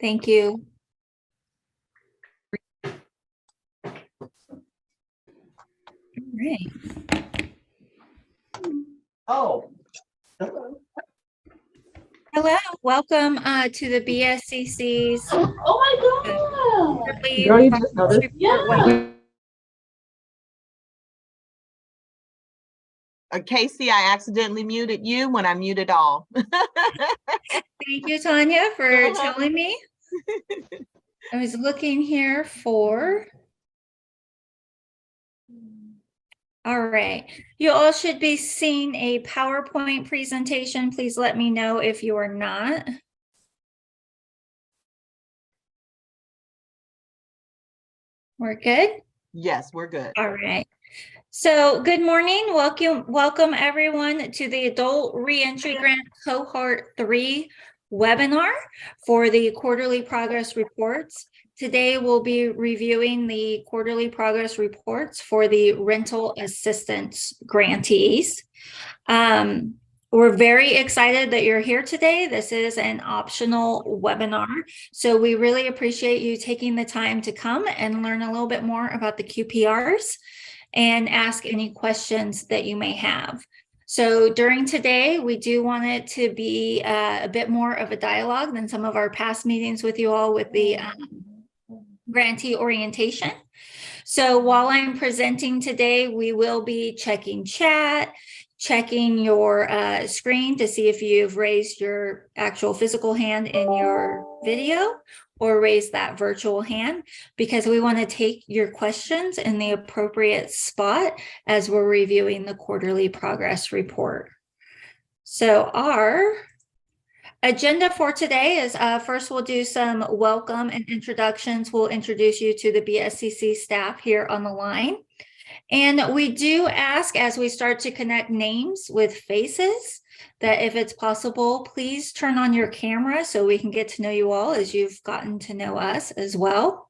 Thank you. All right. Oh. Hello, welcome to the BSCC's Oh my God. Girl, you just noticed? Yeah. Casey, I accidentally muted you when I muted all. Thank you, Tanya, for telling me. I was looking here for. All right. You all should be seeing a PowerPoint presentation. Please let me know if you are not. We're good? Yes, we're good. All right. So good morning. Welcome everyone to the Adult Reentry Grant Cohort 3 webinar for the quarterly progress reports. Today we'll be reviewing the quarterly progress reports for the rental assistance grantees. We're very excited that you're here today. This is an optional webinar, so we really appreciate you taking the time to come and learn a little bit more about the QPRs and ask any questions that you may have. So during today, we do want it to be a bit more of a dialogue than some of our past meetings with you all with the grantee orientation. So while I'm presenting today, we will be checking chat, checking your screen to see if you've raised your actual physical hand in your video or raise that virtual hand, because we want to take your questions in the appropriate spot as we're reviewing the quarterly progress report. So our agenda for today is first we'll do some welcome and introductions. We'll introduce you to the BSCC staff here on the line. And we do ask, as we start to connect names with faces, that if it's possible, please turn on your camera so we can get to know you all as you've gotten to know us as well.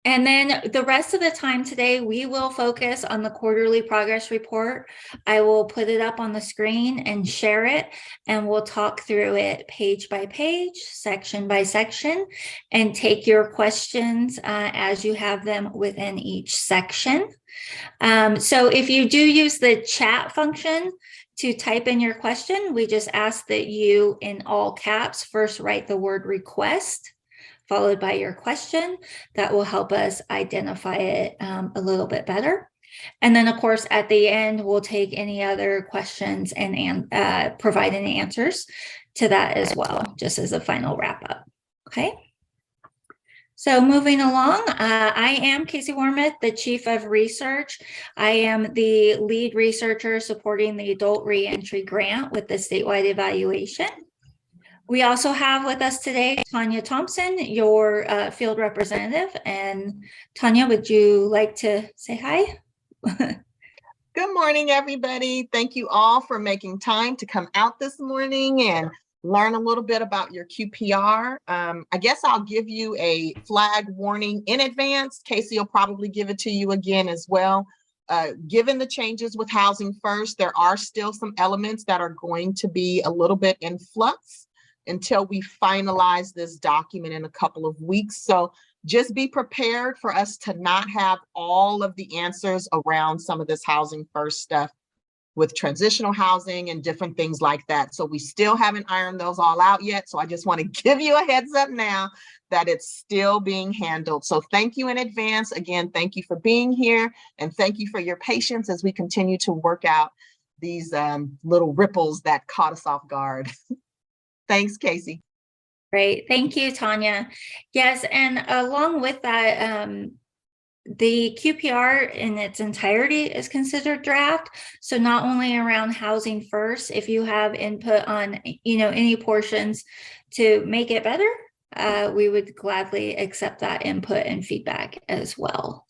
And then the rest of the time today, we will focus on the quarterly progress report. I will put it up on the screen and share it, and we'll talk through it page by page, section by section, and take your questions as you have them within each section. So if you do use the chat function to type in your question, we just ask that you, in all caps, first write the word request, followed by your question. That will help us identify it a little bit better. And then, of course, at the end, we'll take any other questions and provide any answers to that as well, just as a final wrap up. Okay. So moving along, I am Casey Wormuth, the Chief of Research. I am the lead researcher supporting the Adult Reentry Grant with the statewide evaluation. We also have with us today Tanya Thompson, your field representative. And Tanya, would you like to say hi? Good morning, everybody. Thank you all for making time to come out this morning and learn a little bit about your QPR. I guess I'll give you a flag warning in advance. Casey will probably give it to you again as well. Given the changes with Housing First, there are still some elements that are going to be a little bit in flux until we finalize this document in a couple of weeks. So just be prepared for us to not have all of the answers around some of this Housing First stuff with transitional housing and different things like that. So we still haven't ironed those all out yet. So I just want to give you a heads up now that it's still being handled. So thank you in advance. Again, thank you for being here, and thank you for your patience as we continue to work out these little ripples that caught us off guard. Thanks, Casey. Great. Thank you, Tanya. Yes, and along with that, the QPR in its entirety is considered draft. So not only around Housing First, if you have input on, any portions to make it better, we would gladly accept that input and feedback as well.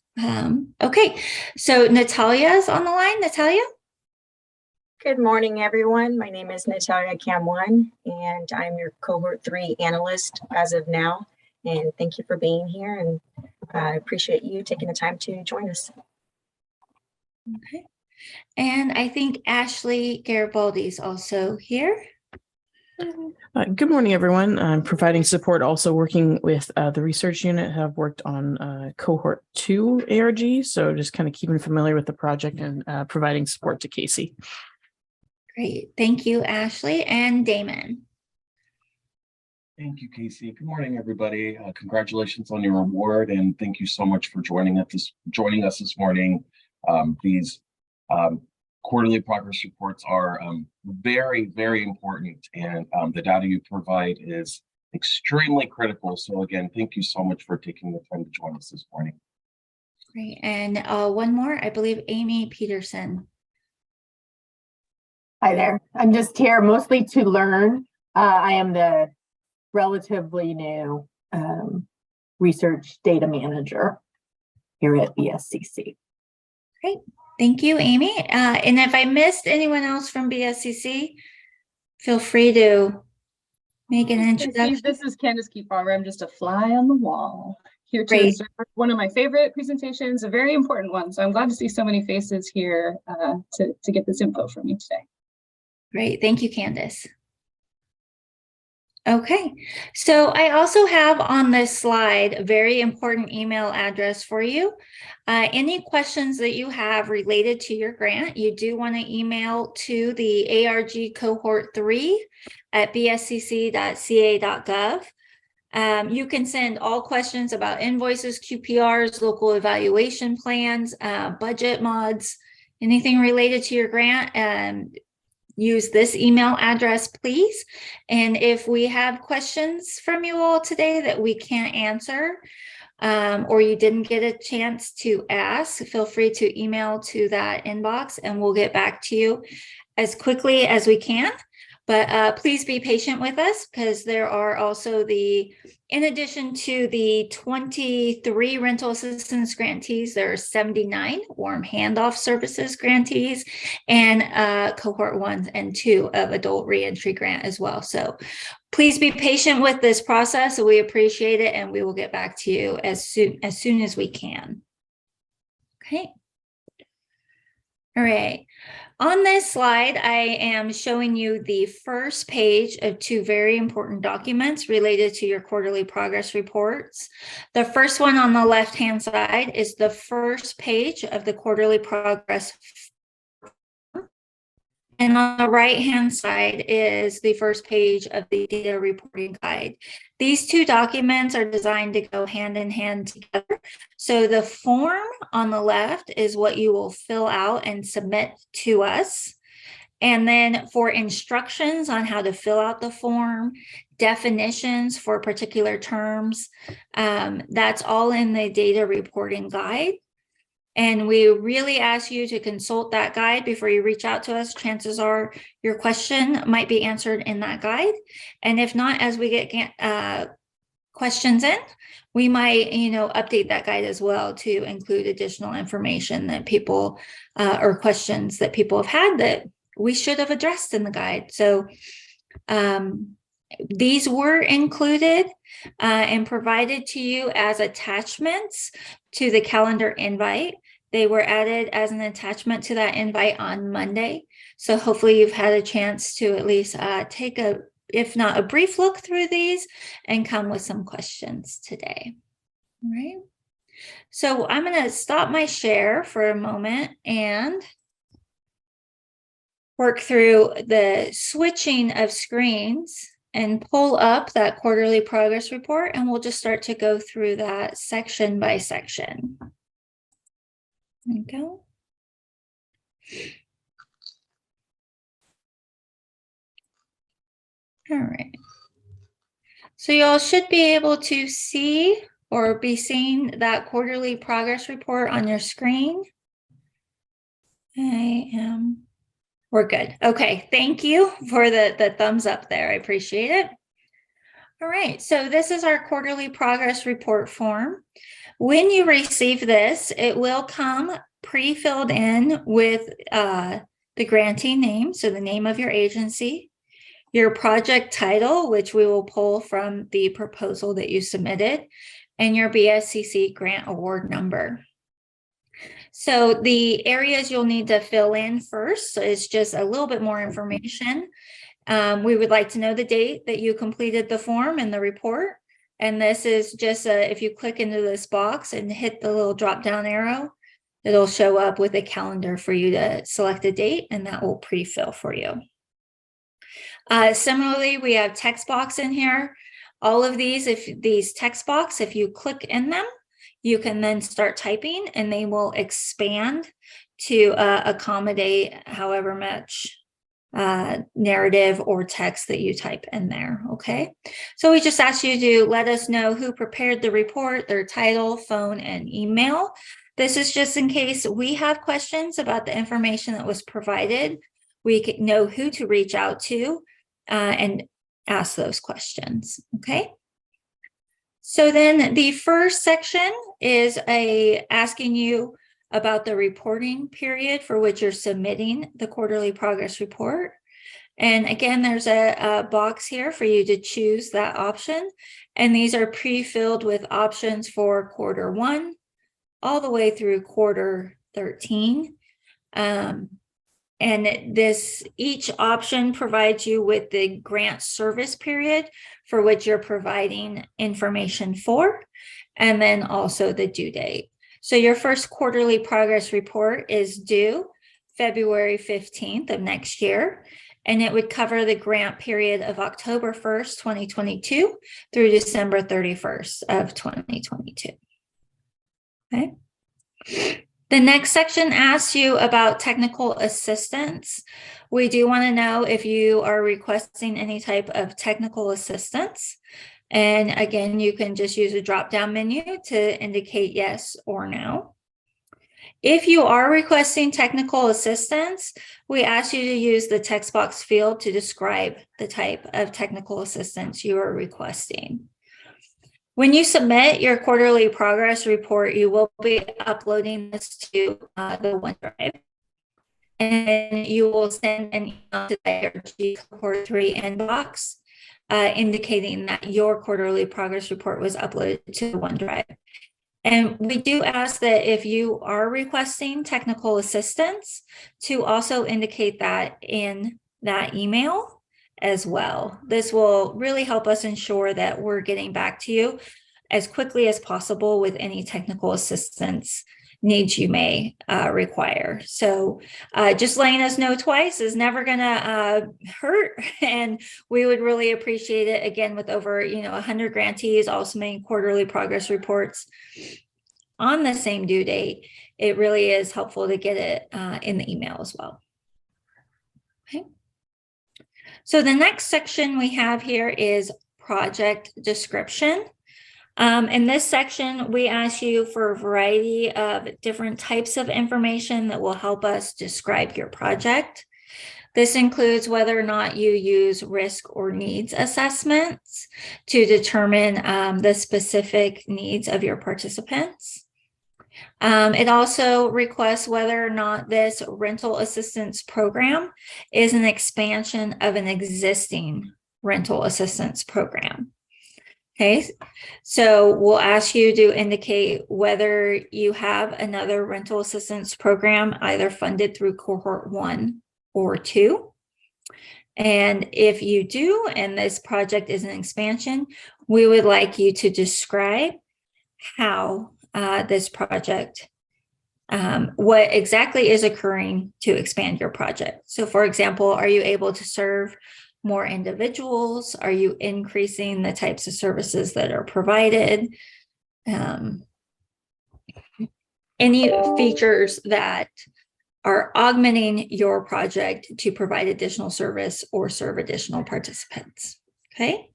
Okay, so Natalia is on the line. Natalia? Good morning, everyone. My name is Natalia Camwan, and I'm your Cohort 3 analyst as of now. And thank you for being here, and I appreciate you taking the time to join us. Okay. And I think Ashley Garibaldi is also here. Good morning, everyone. I'm providing support, also working with the research unit, have worked on cohort 2 ARG. So just kind of keeping familiar with the project and providing support to Casey. Great. Thank you, Ashley and Damon. Thank you, Casey. Good morning, everybody. Congratulations on your award, and thank you so much for joining us this morning. These quarterly progress reports are very, very important, and the data you provide is extremely critical. So again, thank you so much for taking the time to join us this morning. Great. And one more, I believe, Amy Peterson. Hi there. I'm just here mostly to learn. I am the relatively new research data manager here at BSCC. Great. Thank you, Amy. And if I missed anyone else from BSCC, feel free to make an introduction. This is Candace QPR. I'm just a fly on the wall here to Great. observe one of my favorite presentations, a very important one. So I'm glad to see so many faces here to get this info from you today. Great. Thank you, Candace. Okay, so I also have on this slide a very important email address for you. Any questions that you have related to your grant, you do want to email to the ARG cohort 3 at bscc.ca.gov. You can send all questions about invoices, QPRs, local evaluation plans, budget mods, anything related to your grant. Use this email address, please. And if we have questions from you all today that we can't answer, or you didn't get a chance to ask, feel free to email to that inbox and we'll get back to you as quickly as we can. But please be patient with us because there are also in addition to the 23 rental assistance grantees, there are 79 warm handoff services grantees and cohort 1 and 2 of adult reentry grant as well. So please be patient with this process. We appreciate it and we will get back to you as soon as we can. Okay. All right. On this slide, I am showing you the first page of 2 very important documents related to your quarterly progress reports. The first one on the left-hand side is the first page of the quarterly progress. And on the right-hand side is the first page of the data reporting guide. These 2 documents are designed to go hand in hand together. So the form on the left is what you will fill out and submit to us. And then for instructions on how to fill out the form, definitions for particular terms, that's all in the data reporting guide. And we really ask you to consult that guide before you reach out to us. Chances are your question might be answered in that guide. And if not, as we get questions in, we might, update that guide as well to include additional information that people or questions that people have had that we should have addressed in the guide. So these were included and provided to you as attachments to the calendar invite. They were added as an attachment to that invite on Monday. So hopefully you've had a chance to at least take if not a brief look through these and come with some questions today. All right. So I'm going to stop my share for a moment and work through the switching of screens and pull up that quarterly progress report, and we'll just start to go through that section by section. There you go. All right. So y'all should be able to see or be seeing that quarterly progress report on your screen. We're good. Okay, thank you for the thumbs up there. I appreciate it. All right, so this is our quarterly progress report form. When you receive this, it will come pre-filled in with the grantee name, so the name of your agency, your project title, which we will pull from the proposal that you submitted, and your BSCC grant award number. So the areas you'll need to fill in first is just a little bit more information. We would like to know the date that you completed the form and the report. And this is just if you click into this box and hit the little drop down arrow, it'll show up with a calendar for you to select a date, and that will pre-fill for you. Similarly, we have text box in here. All of these, these text box, if you click in them, you can then start typing and they will expand to accommodate however much narrative or text that you type in there. Okay, so we just ask you to let us know who prepared the report, their title, phone, and email. This is just in case we have questions about the information that was provided. We can know who to reach out to and ask those questions. Okay. So then the first section is asking you about the reporting period for which you're submitting the quarterly progress report. And again, there's a box here for you to choose that option. And these are pre-filled with options for quarter 1 all the way through quarter 13. And each option provides you with the grant service period for which you're providing information for, and then also the due date. So your first quarterly progress report is due February 15th of next year, and it would cover the grant period of October 1st, 2022 through December 31st of 2022. Okay. The next section asks you about technical assistance. We do want to know if you are requesting any type of technical assistance. And again, you can just use a drop-down menu to indicate yes or no. If you are requesting technical assistance, we ask you to use the text box field to describe the type of technical assistance you are requesting. When you submit your quarterly progress report, you will be uploading this to the OneDrive, and you will send an email to the ARG Cohort 3 inbox indicating that your quarterly progress report was uploaded to the OneDrive. And we do ask that if you are requesting technical assistance, to also indicate that in that email as well. This will really help us ensure that we're getting back to you as quickly as possible with any technical assistance needs you may require. So just letting us know twice is never gonna hurt, and we would really appreciate it. Again, with over 100 grantees all submitting quarterly progress reports on the same due date, it really is helpful to get it in the email as well. Okay. So the next section we have here is project description. In this section, we ask you for a variety of different types of information that will help us describe your project. This includes whether or not you use risk or needs assessments to determine the specific needs of your participants. It also requests whether or not this rental assistance program is an expansion of an existing rental assistance program. Okay, so we'll ask you to indicate whether you have another rental assistance program either funded through cohort 1 or 2. And if you do, and this project is an expansion, we would like you to describe how this project, what exactly is occurring to expand your project. So for example, are you able to serve more individuals? Are you increasing the types of services that are provided? Any features that are augmenting your project to provide additional service or serve additional participants. Okay.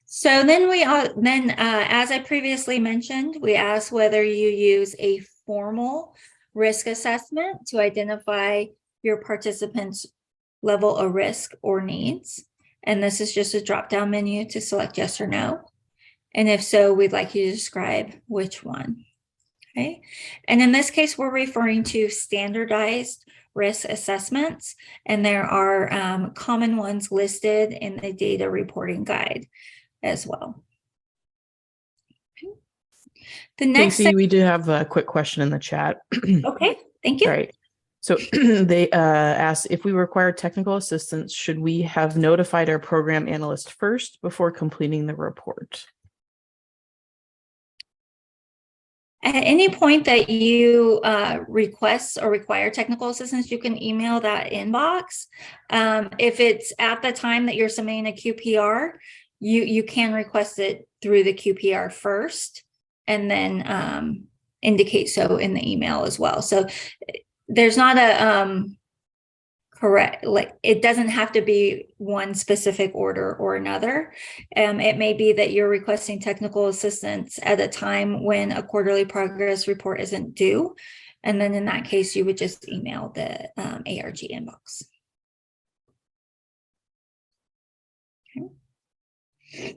So then as I previously mentioned, we ask whether you use a formal risk assessment to identify your participants' level of risk or needs. And this is just a drop-down menu to select yes or no. And if so, we'd like you to describe which one. Okay. And in this case, we're referring to standardized risk assessments, and there are common ones listed in the data reporting guide as well. Okay. The next, Casey, we do have a quick question in the chat. okay, thank you. All right. So they asked if we require technical assistance, should we have notified our program analyst first before completing the report? At any point that you request or require technical assistance, you can email that inbox. If it's at the time that you're submitting a QPR, you can request it through the QPR first and then indicate so in the email as well. So there's not a correct, like it doesn't have to be one specific order or another. It may be that you're requesting technical assistance at a time when a quarterly progress report isn't due. And then in that case, you would just email the ARG inbox. Okay.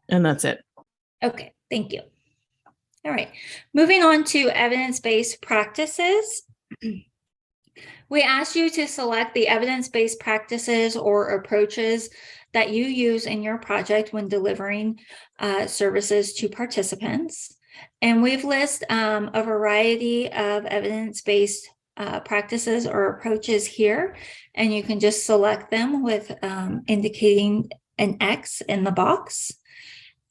And that's it. Okay, thank you. All right, moving on to evidence-based practices. We ask you to select the evidence-based practices or approaches that you use in your project when delivering services to participants. And we've listed a variety of evidence-based practices or approaches here, and you can just select them with indicating an X in the box.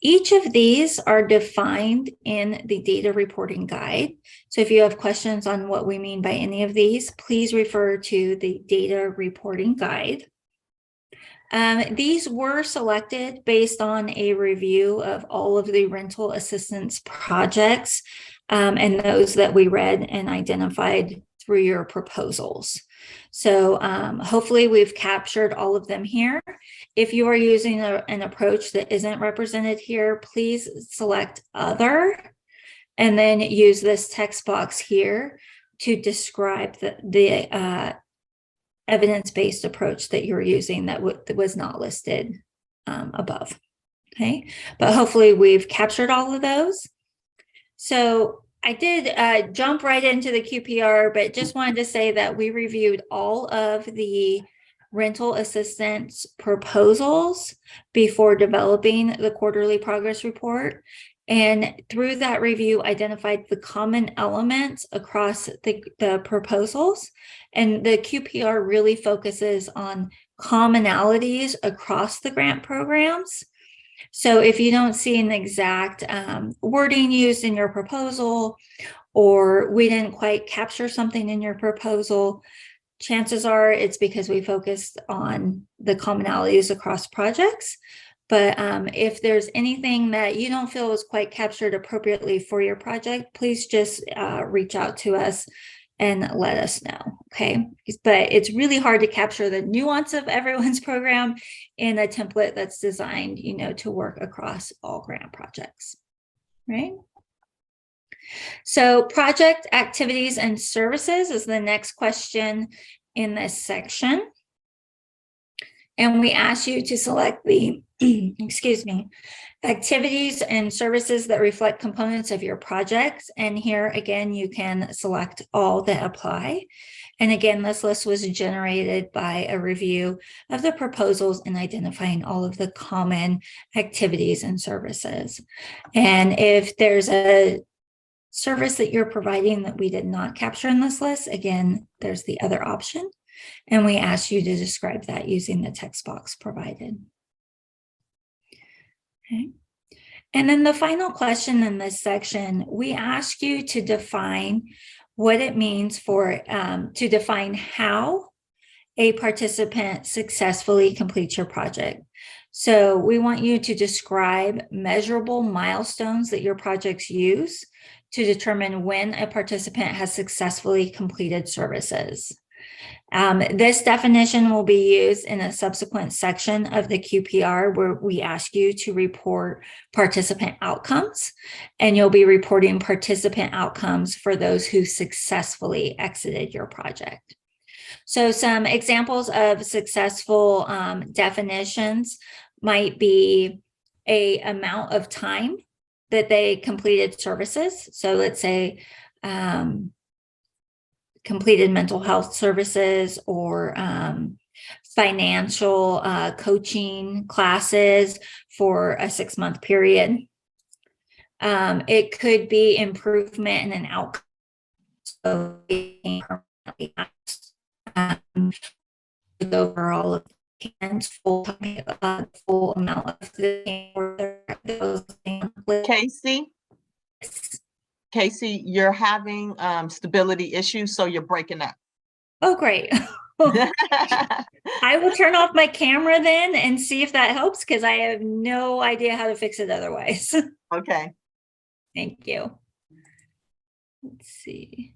Each of these are defined in the data reporting guide. So if you have questions on what we mean by any of these, please refer to the data reporting guide. These were selected based on a review of all of the rental assistance projects and those that we read and identified through your proposals. So hopefully we've captured all of them here. If you are using an approach that isn't represented here, please select other and then use this text box here to describe the evidence-based approach that you're using that was not listed above. Okay, but hopefully we've captured all of those. So I did jump right into the QPR, but just wanted to say that we reviewed all of the rental assistance proposals before developing the quarterly progress report. And through that review, identified the common elements across the proposals. And the QPR really focuses on commonalities across the grant programs. So if you don't see an exact wording used in your proposal, or we didn't quite capture something in your proposal, chances are it's because we focused on the commonalities across projects. But if there's anything that you don't feel was quite captured appropriately for your project, please just reach out to us and let us know, okay? But it's really hard to capture the nuance of everyone's program in a template that's designed, you know, to work across all grant projects, right? So project activities and services is the next question in this section. And we ask you to select the, excuse me, activities and services that reflect components of your projects. And here again, you can select all that apply. And again, this list was generated by a review of the proposals and identifying all of the common activities and services. And if there's a service that you're providing that we did not capture in this list, again, there's the other option. And we ask you to describe that using the text box provided. Okay. And then the final question in this section, we ask you to define what it means for, to define how a participant successfully completes your project. So we want you to describe measurable milestones that your projects use to determine when a participant has successfully completed services. This definition will be used in a subsequent section of the QPR where we ask you to report participant outcomes, and you'll be reporting participant outcomes for those who successfully exited your project. So some examples of successful definitions might be a amount of time that they completed services. So let's say completed mental health services or financial coaching classes for a 6-month period. It could be improvement in an outcome. So being permanently overall of full amount of those. Casey, you're having stability issues, so you're breaking up. Oh, great. I will turn off my camera then and see if that helps, because I have no idea how to fix it otherwise. Okay. Thank you. Let's see.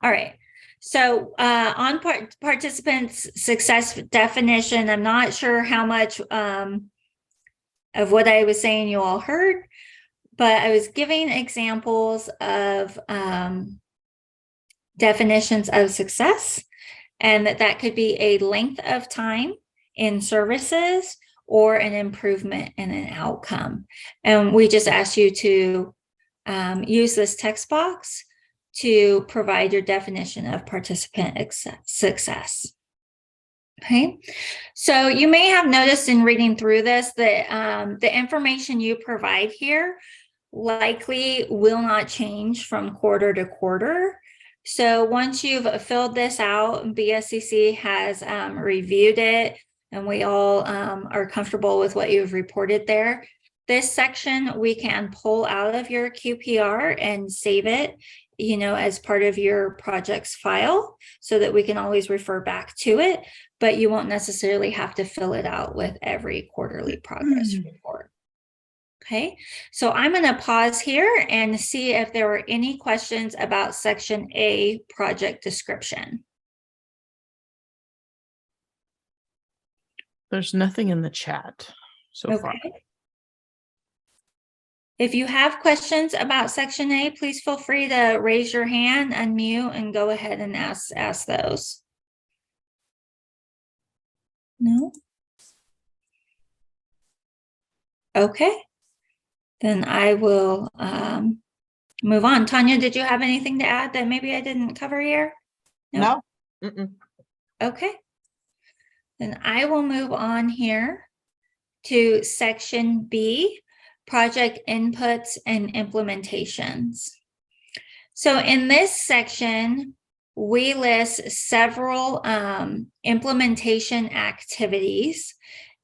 All right. So on participants' success definition, I'm not sure how much of what I was saying you all heard, but I was giving examples of definitions of success, and that could be a length of time in services or an improvement in an outcome. And we just ask you to use this text box to provide your definition of participant success. Okay, so you may have noticed in reading through this that the information you provide here likely will not change from quarter to quarter. So once you've filled this out, BSCC has reviewed it, and we all are comfortable with what you've reported there. This section we can pull out of your QPR and save it, as part of your project's file, so that we can always refer back to it, but you won't necessarily have to fill it out with every quarterly progress report. Okay, so I'm going to pause here and see if there were any questions about section A, project description. There's nothing in the chat so far. If you have questions about section A, please feel free to raise your hand, unmute, and go ahead and ask those. No? Okay. Then I will move on. Tanya, did you have anything to add that maybe I didn't cover here? No. Okay. Then I will move on here to section B, project inputs and implementations. So in this section, we list several implementation activities.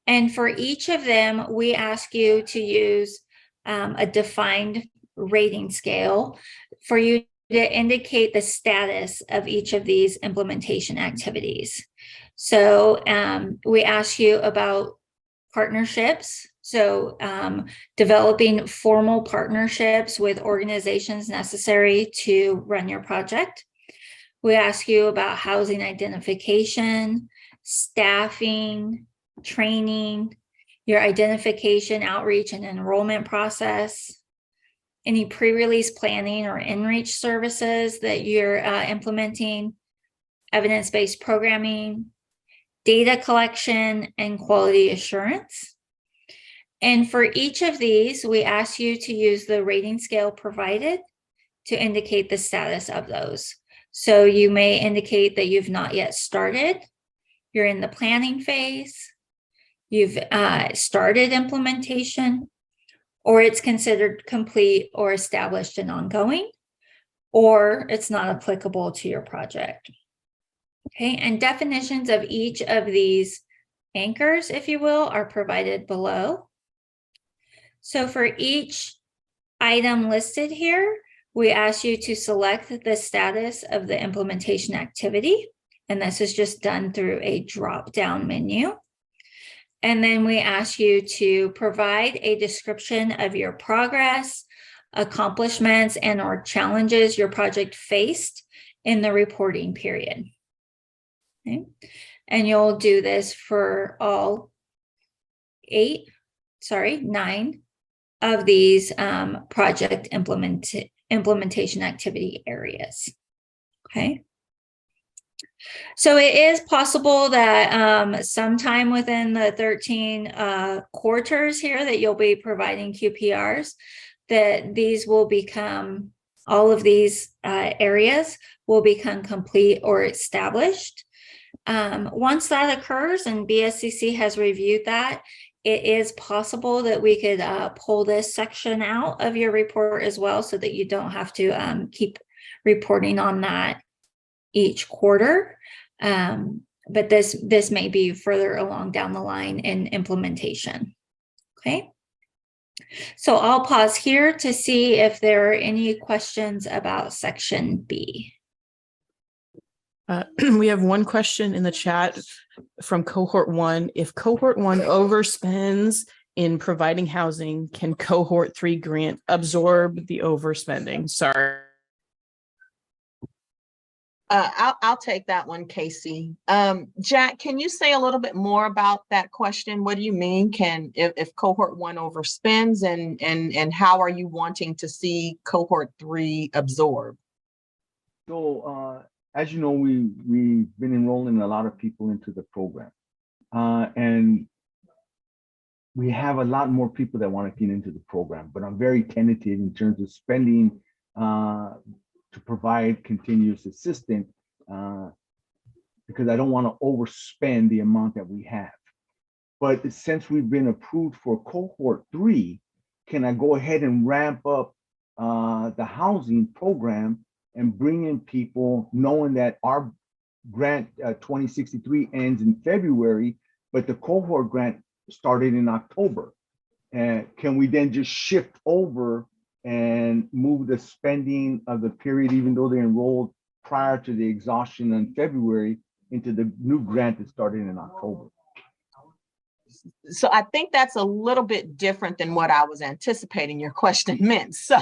And for each of them, we ask you to use a defined rating scale for you to indicate the status of each of these implementation activities. So we ask you about partnerships. So developing formal partnerships with organizations necessary to run your project. We ask you about housing identification, staffing, training, your identification, outreach, and enrollment process, any pre-release planning or in-reach services that you're implementing, evidence-based programming, data collection, and quality assurance. And for each of these, we ask you to use the rating scale provided to indicate the status of those. So you may indicate that you've not yet started, you're in the planning phase, you've started implementation, or it's considered complete or established and ongoing, or it's not applicable to your project. Okay, and definitions of each of these anchors, if you will, are provided below. So for each item listed here, we ask you to select the status of the implementation activity, and this is just done through a drop-down menu. And then we ask you to provide a description of your progress, accomplishments, and/or challenges your project faced in the reporting period. Okay. And you'll do this for all 9 of these project implementation activity areas. Okay. So it is possible that sometime within the 13 quarters here that you'll be providing QPRs, that these will become, all of these areas will become complete or established. Once that occurs and BSCC has reviewed that, it is possible that we could pull this section out of your report as well, so that you don't have to keep reporting on that each quarter. But this may be further along down the line in implementation. Okay. So I'll pause here to see if there are any questions about section B. We have one question in the chat from cohort 1. If cohort 1 overspends in providing housing, can cohort 3 grant absorb the overspending? Sorry. I'll take that one, Casey. Jack, can you say a little bit more about that question? What do you mean? If cohort 1 overspends, and how are you wanting to see cohort 3 absorb? So as you know, we've been enrolling a lot of people into the program, and we have a lot more people that want to get into the program, but I'm very tentative in terms of spending to provide continuous assistance, because I don't want to overspend the amount that we have. But since we've been approved for cohort 3, can I go ahead and ramp up the housing program and bring in people, knowing that our grant 2063 ends in February, but the cohort grant started in October? And can we then just shift over and move the spending of the period, even though they enrolled prior to the exhaustion in February, into the new grant that started in October? So I think that's a little bit different than what I was anticipating your question meant. So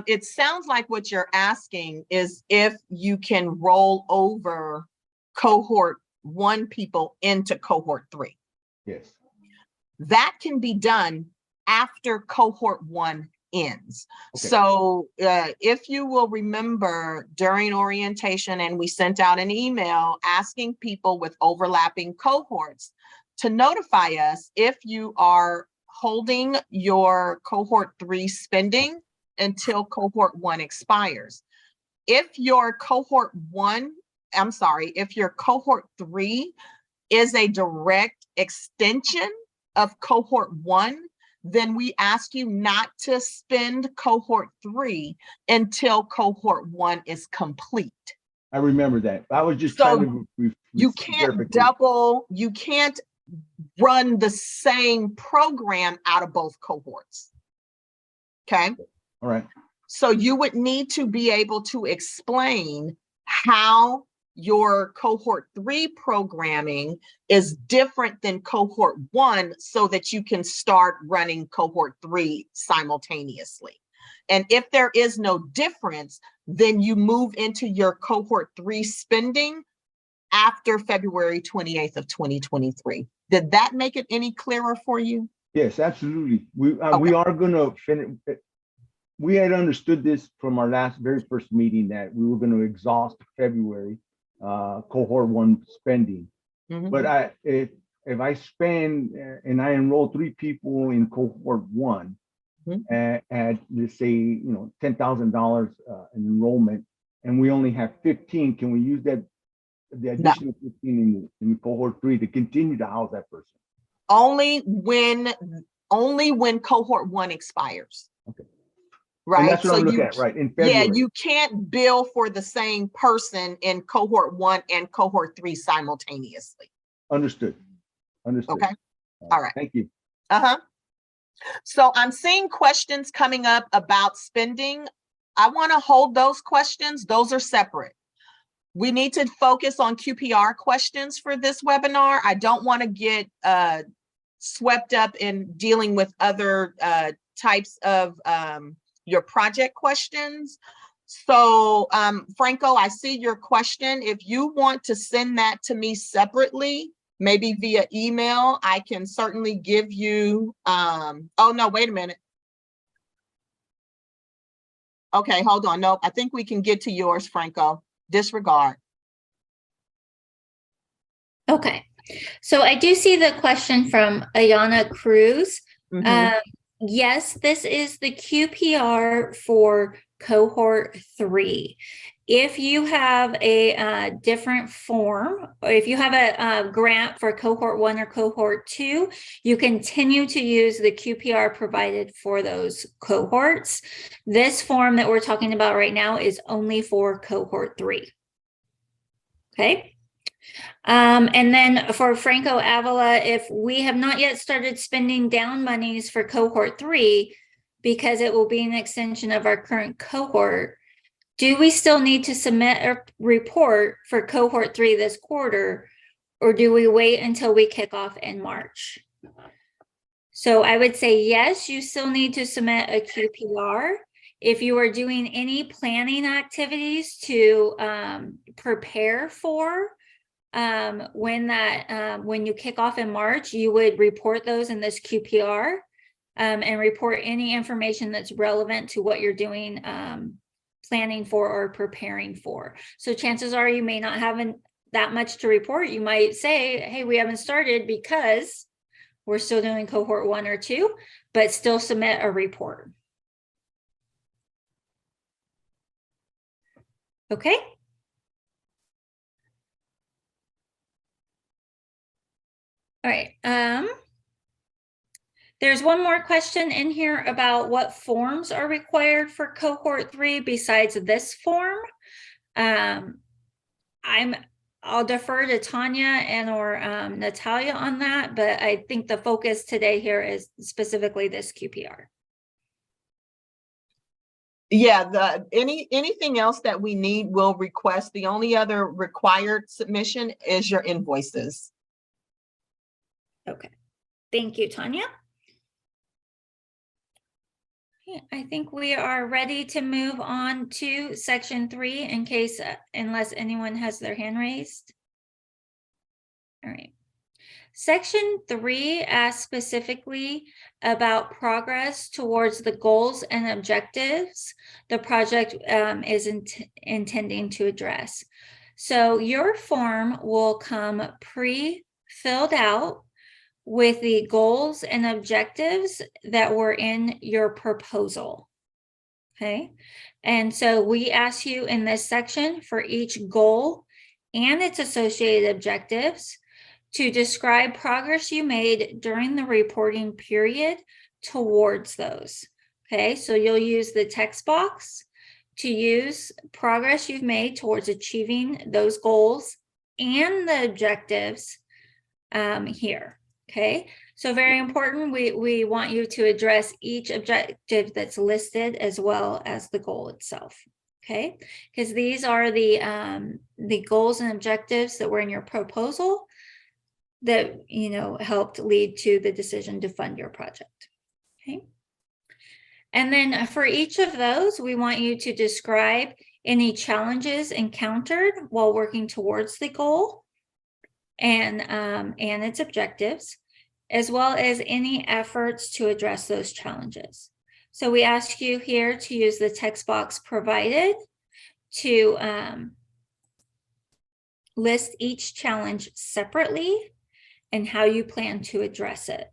it sounds like what you're asking is if you can roll over cohort 1 people into cohort 3. Yes. That can be done after cohort 1 ends. Okay. So if you will remember, during orientation, and we sent out an email asking people with overlapping cohorts to notify us if you are holding your cohort 3 spending until cohort 1 expires. If your cohort 3 is a direct extension of cohort 1, then we ask you not to spend cohort 3 until cohort 1 is complete. I remember that. I was just So trying to you can't run the same program out of both cohorts. Okay. All right. So you would need to be able to explain how your cohort 3 programming is different than cohort 1, so that you can start running cohort 3 simultaneously. And if there is no difference, then you move into your cohort 3 spending after February 28th of 2023. Did that make it any clearer for you? Yes, absolutely. We Okay. are going to finish. We had understood this from our very first meeting, that we were going to exhaust February cohort 1 spending. Mhm. But if I spend and I enroll 3 people in cohort 1 at let's say $10,000 in enrollment, and we only have 15, can we use the additional 15 in cohort 3 to continue to house that person? Only when cohort 1 expires. Okay. Right. And that's what I'm looking at, right? In February. Yeah, you can't bill for the same person in cohort 1 and cohort 3 simultaneously. Understood. Understood. Okay. All right. Thank you. So I'm seeing questions coming up about spending. I want to hold those questions. Those are separate. We need to focus on QPR questions for this webinar. I don't want to get swept up in dealing with other types of your project questions. So Franco, I see your question. If you want to send that to me separately, maybe via email, I can certainly give you, oh no, wait a minute. Okay, hold on. Nope, I think we can get to yours, Franco. Disregard. Okay, so I do see the question from Ayana Cruz. Yes, this is the QPR for cohort 3. If you have a different form, or if you have a grant for cohort 1 or cohort 2, you continue to use the QPR provided for those cohorts. This form that we're talking about right now is only for cohort 3. Okay. And then for Franco Avila, if we have not yet started spending down monies for cohort 3, because it will be an extension of our current cohort, do we still need to submit a report for cohort 3 this quarter, or do we wait until we kick off in March? So I would say yes, you still need to submit a QPR. If you are doing any planning activities to prepare for when you kick off in March, you would report those in this QPR and report any information that's relevant to what you're doing, planning for or preparing for. So chances are you may not have that much to report. You might say, hey, we haven't started because we're still doing cohort 1 or 2, but still submit a report. Okay. All right. There's one more question in here about what forms are required for cohort 3 besides this form. I'll defer to Tanya and or Natalia on that, but I think the focus today here is specifically this QPR. Yeah, anything else that we need, we'll request. The only other required submission is your invoices. Okay, thank you, Tanya. I think we are ready to move on to section 3 in case, unless anyone has their hand raised. All right. Section 3 asks specifically about progress towards the goals and objectives the project is intending to address. So your form will come pre-filled out with the goals and objectives that were in your proposal. Okay. And so we ask you in this section for each goal and its associated objectives to describe progress you made during the reporting period towards those. Okay. So you'll use the text box to use progress you've made towards achieving those goals and the objectives here. Okay, so very important, we want you to address each objective that's listed as well as the goal itself. Okay, because these are the goals and objectives that were in your proposal that, you know, helped lead to the decision to fund your project. Okay, and then for each of those, we want you to describe any challenges encountered while working towards the goal and its objectives, as well as any efforts to address those challenges. So we ask you here to use the text box provided to list each challenge separately and how you plan to address it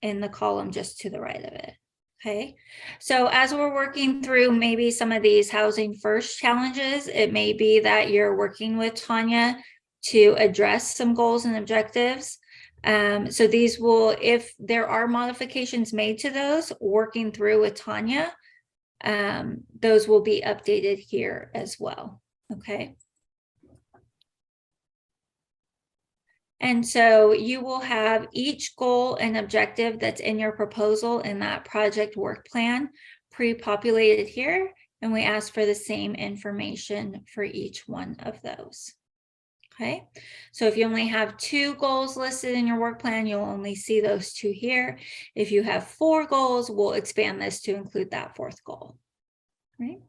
in the column just to the right of it. Okay, so as we're working through maybe some of these housing first challenges, it may be that you're working with Tanya to address some goals and objectives. So these will, if there are modifications made to those, working through with Tanya, those will be updated here as well. Okay. And so you will have each goal and objective that's in your proposal in that project work plan pre-populated here. And we ask for the same information for each one of those. Okay, so if you only have 2 goals listed in your work plan, you'll only see those 2 here. If you have 4 goals, we'll expand this to include that 4th goal. Right?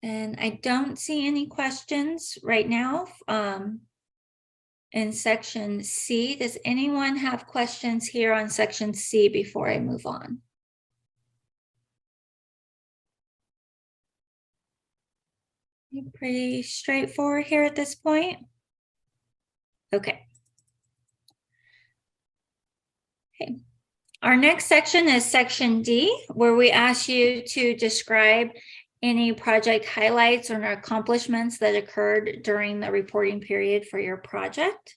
And I don't see any questions right now in section C. Does anyone have questions here on section C before I move on? Pretty straightforward here at this point. Okay. Okay. Our next section is section D, where we ask you to describe any project highlights or accomplishments that occurred during the reporting period for your project.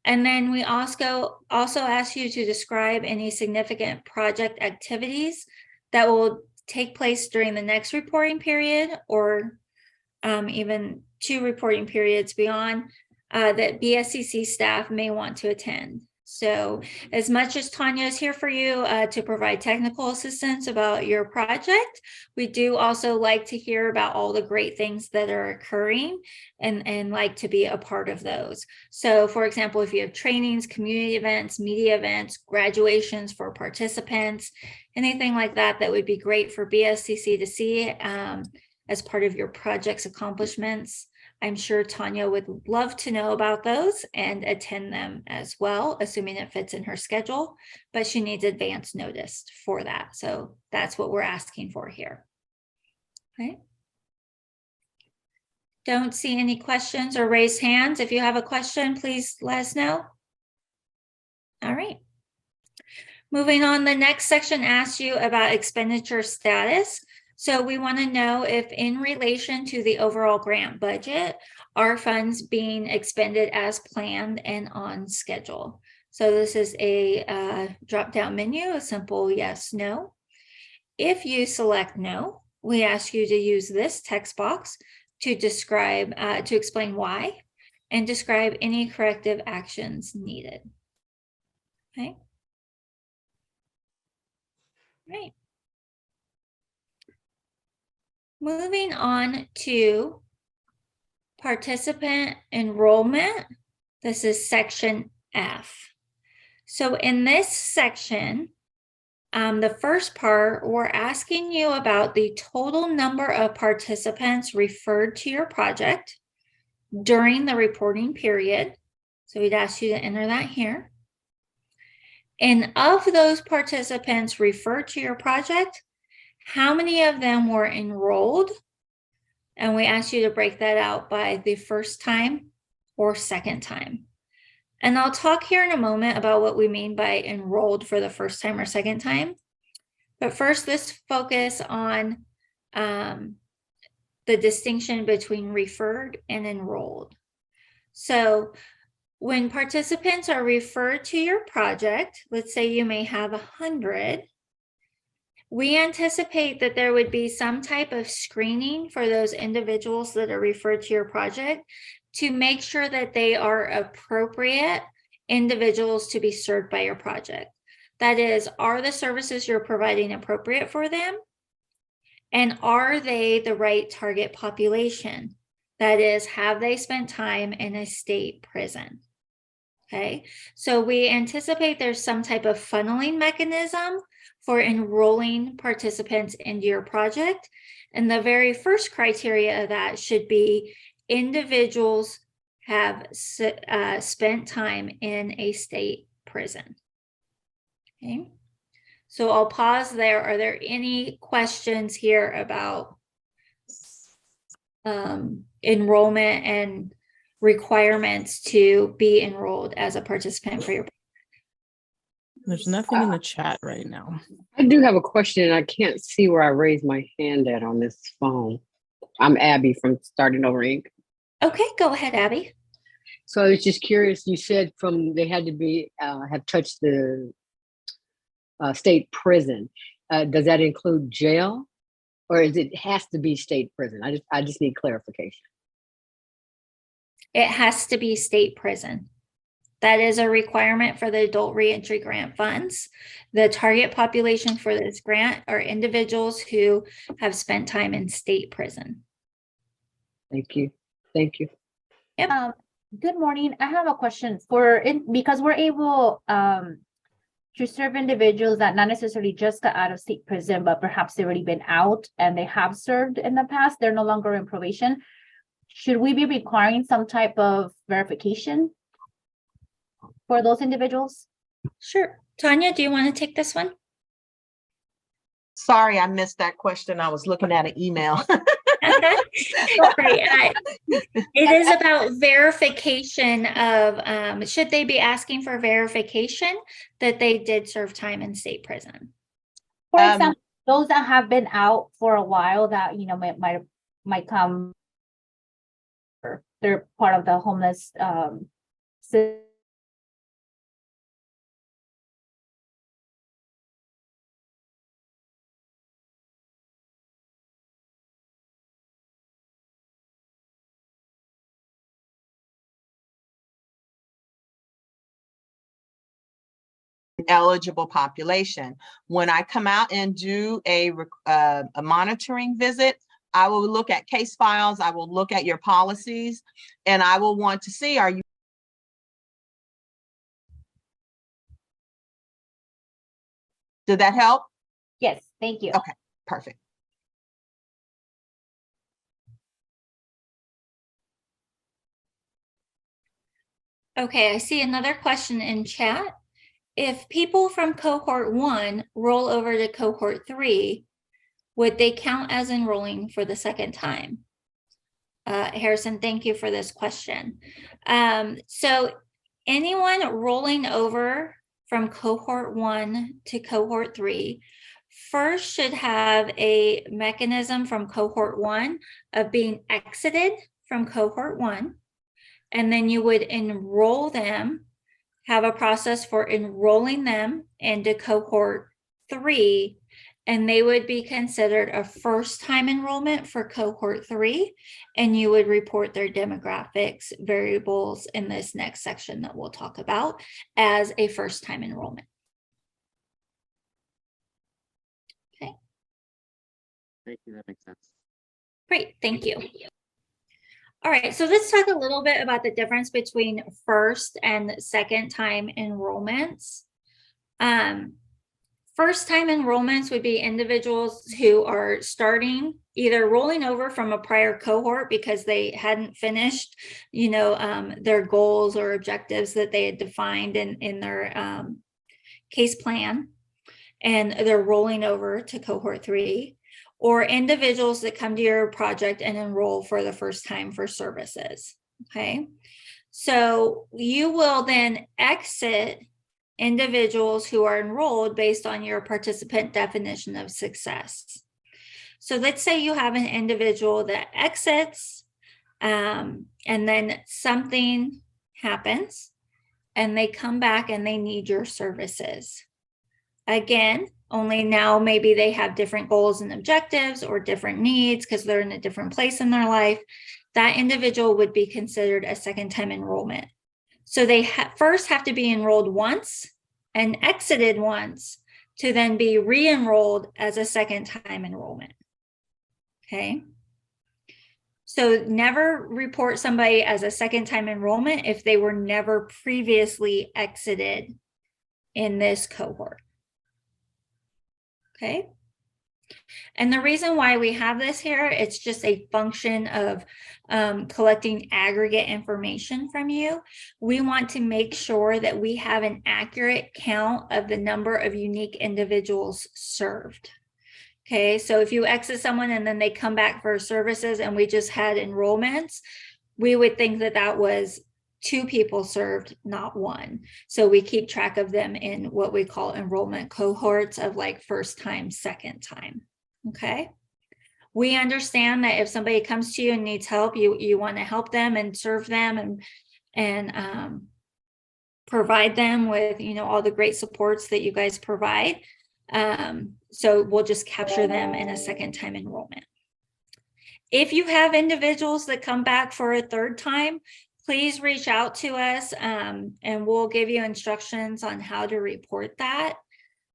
And then we also ask you to describe any significant project activities that will take place during the next reporting period, or even 2 reporting periods beyond, that BSCC staff may want to attend. So as much as Tanya is here for you to provide technical assistance about your project, we do also like to hear about all the great things that are occurring and like to be a part of those. So for example, if you have trainings, community events, media events, graduations for participants, anything like that, that would be great for BSCC to see as part of your project's accomplishments. I'm sure Tanya would love to know about those and attend them as well, assuming it fits in her schedule, but she needs advance notice for that. So that's what we're asking for here. Okay. Don't see any questions or raised hands. If you have a question, please let us know. All right. Moving on, the next section asks you about expenditure status. So we want to know if in relation to the overall grant budget, are funds being expended as planned and on schedule? So this is a drop-down menu, a simple yes, no. If you select no, we ask you to use this text box to describe, to explain why, and describe any corrective actions needed. Okay. Right. Moving on to participant enrollment. This is section F. So in this section, the first part, we're asking you about the total number of participants referred to your project during the reporting period. So we'd ask you to enter that here. And of those participants referred to your project, how many of them were enrolled? And we ask you to break that out by the first time or second time. And I'll talk here in a moment about what we mean by enrolled for the first time or second time. But first, let's focus on the distinction between referred and enrolled. So when participants are referred to your project, let's say you may have 100, we anticipate that there would be some type of screening for those individuals that are referred to your project to make sure that they are appropriate individuals to be served by your project. That is, are the services you're providing appropriate for them? And are they the right target population? That is, have they spent time in a state prison? Okay, so we anticipate there's some type of funneling mechanism for enrolling participants into your project. And the very first criteria of that should be individuals have spent time in a state prison. Okay, so I'll pause there. Are there any questions here about enrollment and requirements to be enrolled as a participant for your project? There's nothing in the chat right now. I do have a question, and I can't see where I raised my hand at on this phone. I'm Abby from Starting Over Inc. Okay, go ahead, Abby. So I was just curious. You said they had to be have touched the state prison. Does that include jail, or is it has to be state prison? I just need clarification. It has to be state prison. That is a requirement for the adult reentry grant funds. The target population for this grant are individuals who have spent time in state prison. Thank you. Thank you. Yep. Good morning. I have a question because we're able to serve individuals that not necessarily just got out of state prison, but perhaps they've already been out and they have served in the past. They're no longer in probation. Should we be requiring some type of verification for those individuals? Sure. Tanya, do you want to take this one? Sorry, I missed that question. I was looking at an email. Right. It is about verification of, should they be asking for verification that they did serve time in state prison? For example, those that have been out for a while that, you know, might come, or they're part of the homeless system. Eligible population. When I come out and do a monitoring visit, I will look at case files, I will look at your policies, and I will want to see, are you did that help? Yes, thank you. Okay, perfect. Okay, I see another question in chat. If people from cohort 1 roll over to cohort 3, would they count as enrolling for the second time? Harrison, thank you for this question. So anyone rolling over from cohort 1 to cohort 3 first should have a mechanism from cohort 1 of being exited from cohort 1, and then you would enroll them, have a process for enrolling them into cohort 3, and they would be considered a first-time enrollment for cohort 3, and you would report their demographics variables in this next section that we'll talk about as a first-time enrollment. Okay. Thank you, that makes sense. Great, thank you. All right, so let's talk a little bit about the difference between first and second time enrollments. First time enrollments would be individuals who are starting, either rolling over from a prior cohort because they hadn't finished, you know, their goals or objectives that they had defined in their case plan, and they're rolling over to cohort 3. Or individuals that come to your project and enroll for the first time for services, okay? So you will then exit individuals who are enrolled based on your participant definition of success. So let's say you have an individual that exits, and then something happens, and they come back and they need your services. Again, only now maybe they have different goals and objectives or different needs because they're in a different place in their life. That individual would be considered a second time enrollment. So they first have to be enrolled once and exited once to then be re-enrolled as a second time enrollment. Okay. So never report somebody as a second time enrollment if they were never previously exited in this cohort. Okay. And the reason why we have this here, it's just a function of collecting aggregate information from you. We want to make sure that we have an accurate count of the number of unique individuals served. Okay, so if you exit someone and then they come back for services and we just had enrollments, we would think that that was 2 people served, not 1. So we keep track of them in what we call enrollment cohorts of like first time, second time. Okay. We understand that if somebody comes to you and needs help, you want to help them and serve them and provide them with, you know, all the great supports that you guys provide. So we'll just capture them in a second time enrollment. If you have individuals that come back for a third time, please reach out to us and we'll give you instructions on how to report that.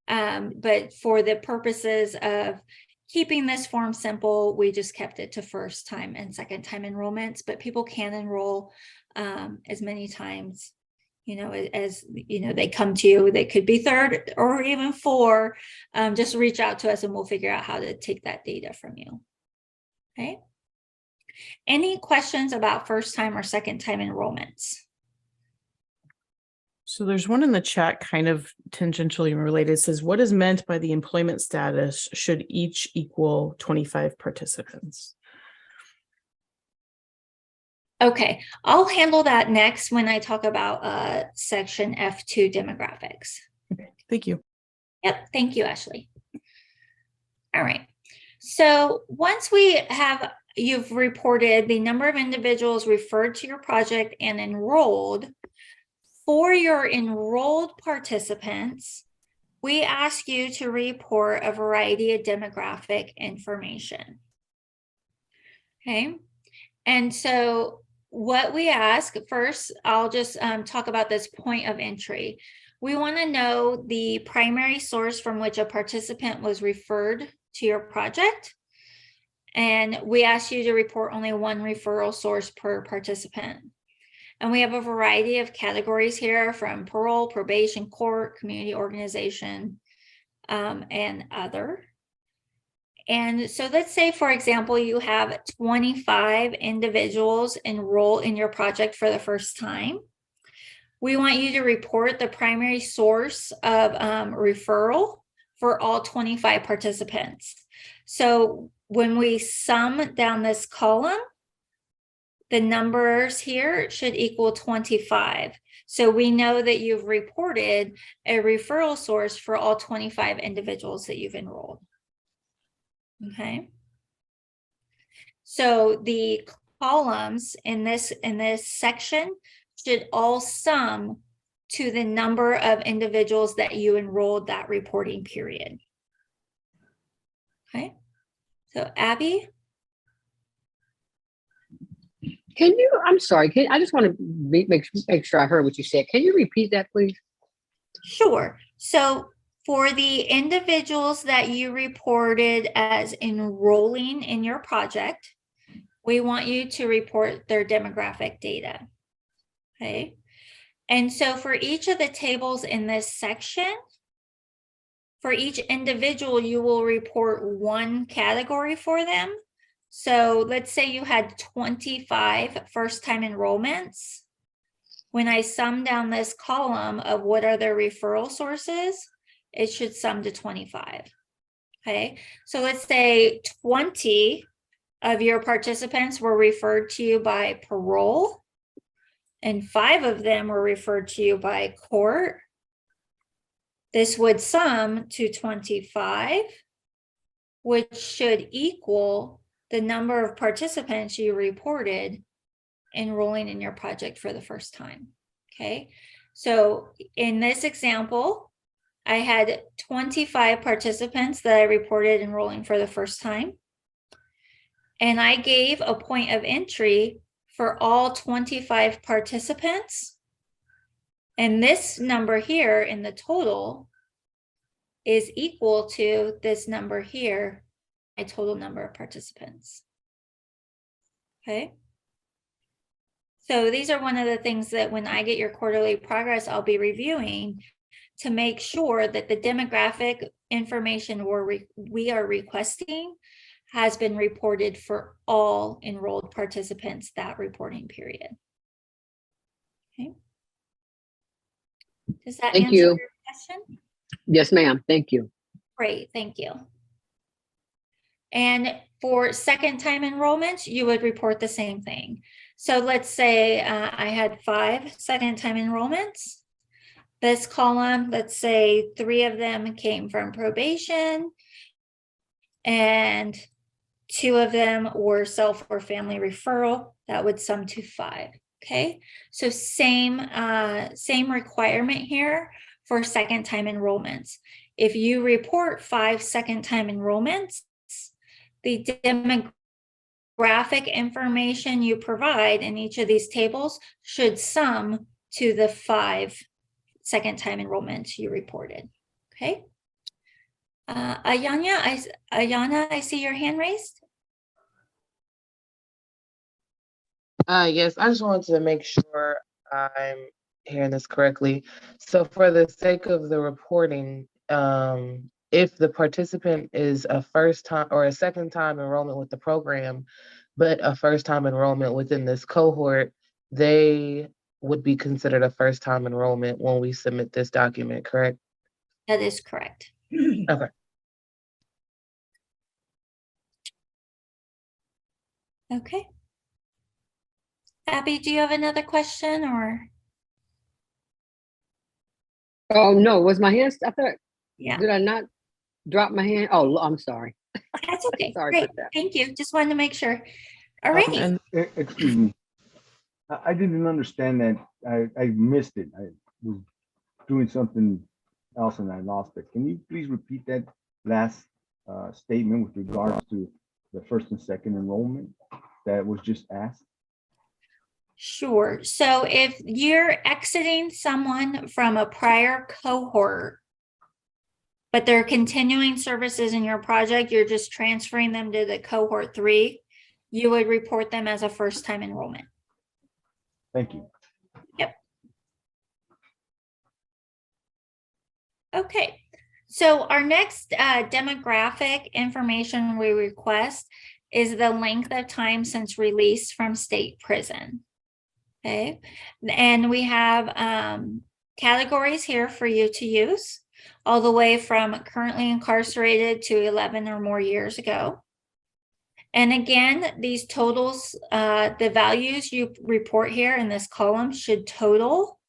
But for the purposes of keeping this form simple, we just kept it to first time and second time enrollments, but people can enroll as many times, you know, as you know, they come to you. They could be 3rd or even 4. Just reach out to us and we'll figure out how to take that data from you. Okay. Any questions about first time or second time enrollments? So there's one in the chat kind of tangentially related. It says, what is meant by the employment status should each equal 25 participants? Okay, I'll handle that next when I talk about section F2 demographics. Okay, thank you. Yep, thank you, Ashley. All right. So once you've reported the number of individuals referred to your project and enrolled, for your enrolled participants, we ask you to report a variety of demographic information. Okay. And so what we ask first, I'll just talk about this point of entry. We want to know the primary source from which a participant was referred to your project. And we ask you to report only one referral source per participant. And we have a variety of categories here, from parole, probation, court, community organization, and other. And so let's say, for example, you have 25 individuals enroll in your project for the first time. We want you to report the primary source of referral for all 25 participants. So when we sum down this column, the numbers here should equal 25. So we know that you've reported a referral source for all 25 individuals that you've enrolled. Okay. So the columns in this section should all sum to the number of individuals that you enrolled that reporting period. Okay. So Abby? Can you, I'm sorry, I just want to make sure I heard what you said. Can you repeat that, please? Sure. So for the individuals that you reported as enrolling in your project, we want you to report their demographic data. Okay. And so for each of the tables in this section, for each individual, you will report one category for them. So let's say you had 25 first-time enrollments. When I sum down this column of what are their referral sources, it should sum to 25. Okay, so let's say 20 of your participants were referred to you by parole, and 5 of them were referred to you by court. This would sum to 25, which should equal the number of participants you reported enrolling in your project for the first time. Okay, so in this example, I had 25 participants that I reported enrolling for the first time. And I gave a point of entry for all 25 participants. And this number here in the total is equal to this number here, my total number of participants. Okay. So these are one of the things that when I get your quarterly progress, I'll be reviewing to make sure that the demographic information we are requesting has been reported for all enrolled participants that reporting period. Okay. Does that answer your question? Yes, ma'am. Thank you. Great, thank you. And for second-time enrollments, you would report the same thing. So let's say I had 5 second-time enrollments. This column, let's say 3 of them came from probation and 2 of them were self or family referral. That would sum to 5. Okay, so same requirement here for second-time enrollments. If you report 5 second-time enrollments, the demographic information you provide in each of these tables should sum to the 5 second-time enrollments you reported. Okay. Ayana, I see your hand raised. Yes, I just wanted to make sure I'm hearing this correctly. So for the sake of the reporting, if the participant is a first time or a second time enrollment with the program, but a first time enrollment within this cohort, they would be considered a first time enrollment when we submit this document, correct? That is correct. Okay. Okay. Abby, do you have another question or? Oh, no, was my hand, I thought, Yeah. did I not drop my hand? Oh, I'm sorry. That's okay. Sorry Great. about that. Thank you. Just wanted to make sure. All right. And Excuse me. I didn't understand that. I missed it. I was doing something else and I lost it. Can you please repeat that last statement with regards to the first and second enrollment that was just asked? Sure. So if you're exiting someone from a prior cohort, but they're continuing services in your project, you're just transferring them to the cohort 3, you would report them as a first-time enrollment. Thank you. Yep. Okay. So our next demographic information we request is the length of time since release from state prison. Okay. And we have categories here for you to use, all the way from currently incarcerated to 11 or more years ago. And again, these totals, the values you report here in this column should total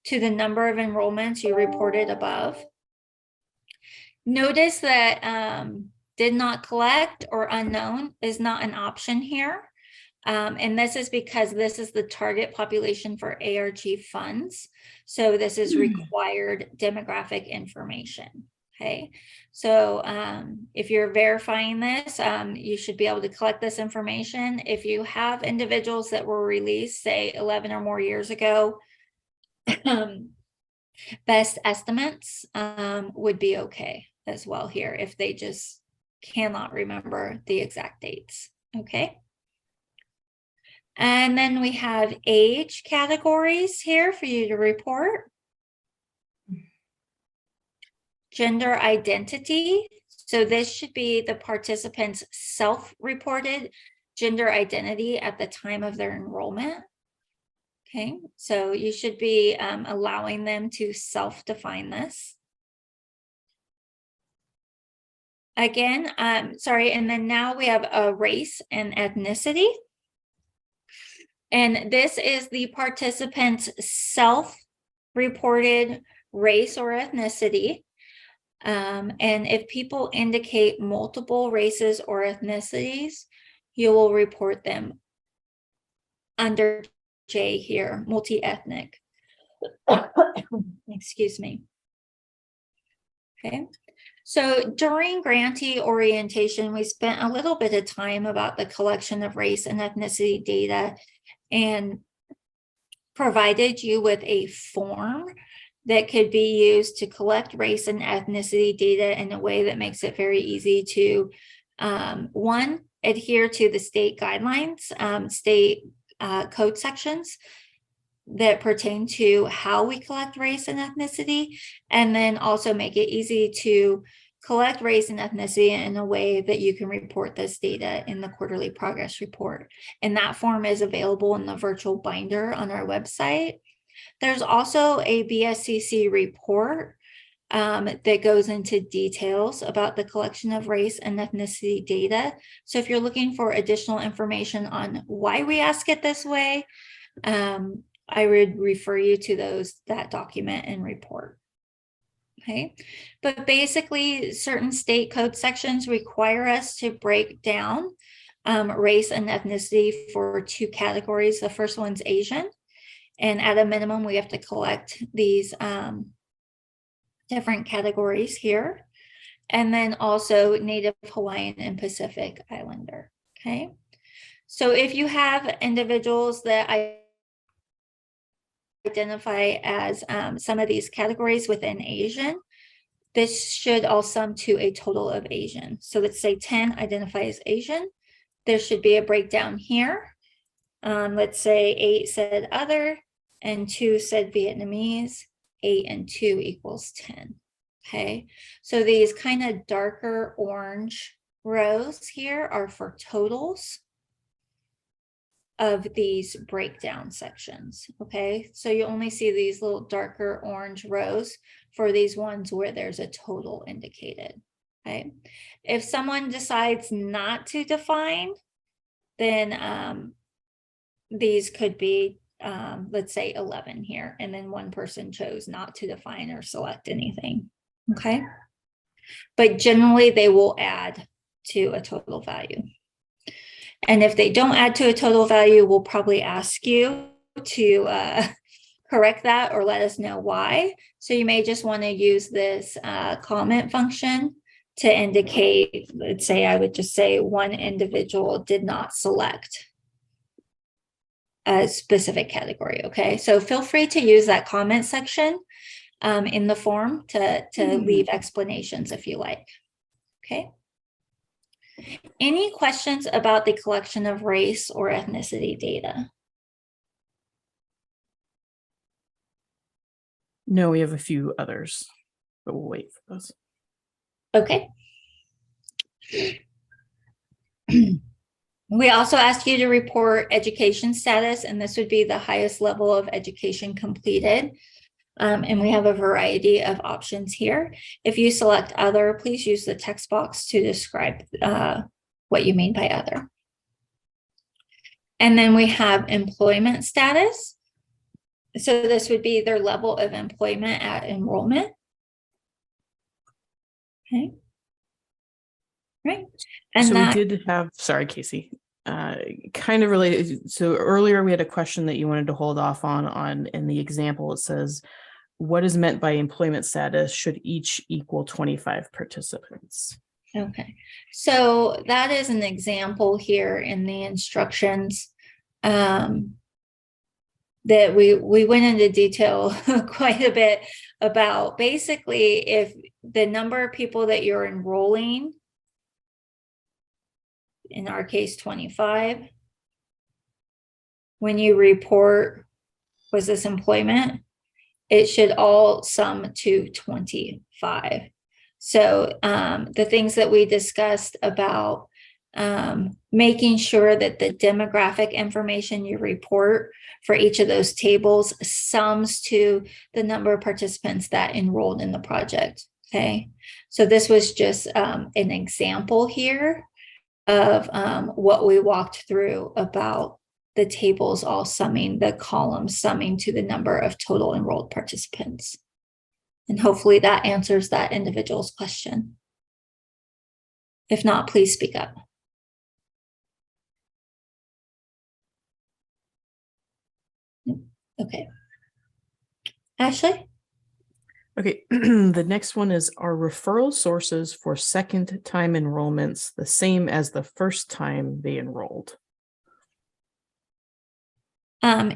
to the number of enrollments you reported above. Notice that did not collect or unknown is not an option here. And this is because this is the target population for ARG funds. So this is required demographic information. Okay, so if you're verifying this, you should be able to collect this information. If you have individuals that were released, say 11 or more years ago, best estimates would be okay as well here if they just cannot remember the exact dates. Okay. And then we have age categories here for you to report. Gender identity. So this should be the participant's self-reported gender identity at the time of their enrollment. Okay, so you should be allowing them to self-define this. Again, sorry, and then now we have a race and ethnicity. And this is the participant's self-reported race or ethnicity. And if people indicate multiple races or ethnicities, you will report them under J here, multi-ethnic. Excuse me. Okay. So during grantee orientation, we spent a little bit of time about the collection of race and ethnicity data and provided you with a form that could be used to collect race and ethnicity data in a way that makes it very easy to, one, adhere to the state guidelines, state code sections that pertain to how we collect race and ethnicity, and then also make it easy to collect race and ethnicity in a way that you can report this data in the quarterly progress report. And that form is available in the virtual binder on our website. There's also a BSCC report that goes into details about the collection of race and ethnicity data. So if you're looking for additional information on why we ask it this way, I would refer you to that document and report. Okay, but basically certain state code sections require us to break down race and ethnicity for 2 categories. The first one's Asian, and at a minimum, we have to collect these different categories here. And then also Native Hawaiian and Pacific Islander. Okay, so if you have individuals that identify as some of these categories within Asian, this should all sum to a total of Asian. So let's say 10 identify as Asian. There should be a breakdown here. Let's say 8 said other and 2 said Vietnamese. 8 and 2 equals 10. Okay, so these kind of darker orange rows here are for totals of these breakdown sections. Okay, so you only see these little darker orange rows for these ones where there's a total indicated. Okay, if someone decides not to define, then these could be let's say 11 here, and then one person chose not to define or select anything. Okay, but generally they will add to a total value. And if they don't add to a total value, we'll probably ask you to correct that or let us know why. So you may just want to use this comment function to indicate, let's say I would just say one individual did not select a specific category. Okay, so feel free to use that comment section in the form to leave explanations if you like. Okay. Any questions about the collection of race or ethnicity data? No, we have a few others, but we'll wait for those. Okay. We also asked you to report education status, and this would be the highest level of education completed. And we have a variety of options here. If you select other, please use the text box to describe what you mean by other. And then we have employment status. So this would be their level of employment at enrollment. Okay. Right. And so that, we did have, sorry, Casey, kind of related. So earlier we had a question that you wanted to hold off on in the example. It says, what is meant by employment status should each equal 25 participants? okay. So that is an example here in the instructions that we went into detail quite a bit about. Basically, if the number of people that you're enrolling, in our case 25, when you report, was this employment, it should all sum to 25. So the things that we discussed about making sure that the demographic information you report for each of those tables sums to the number of participants that enrolled in the project. Okay, so this was just an example here of what we walked through about the tables all summing, the columns summing to the number of total enrolled participants. And hopefully that answers that individual's question. If not, please speak up. Okay. Ashley? Okay, the next one is, are referral sources for second time enrollments the same as the first time they enrolled?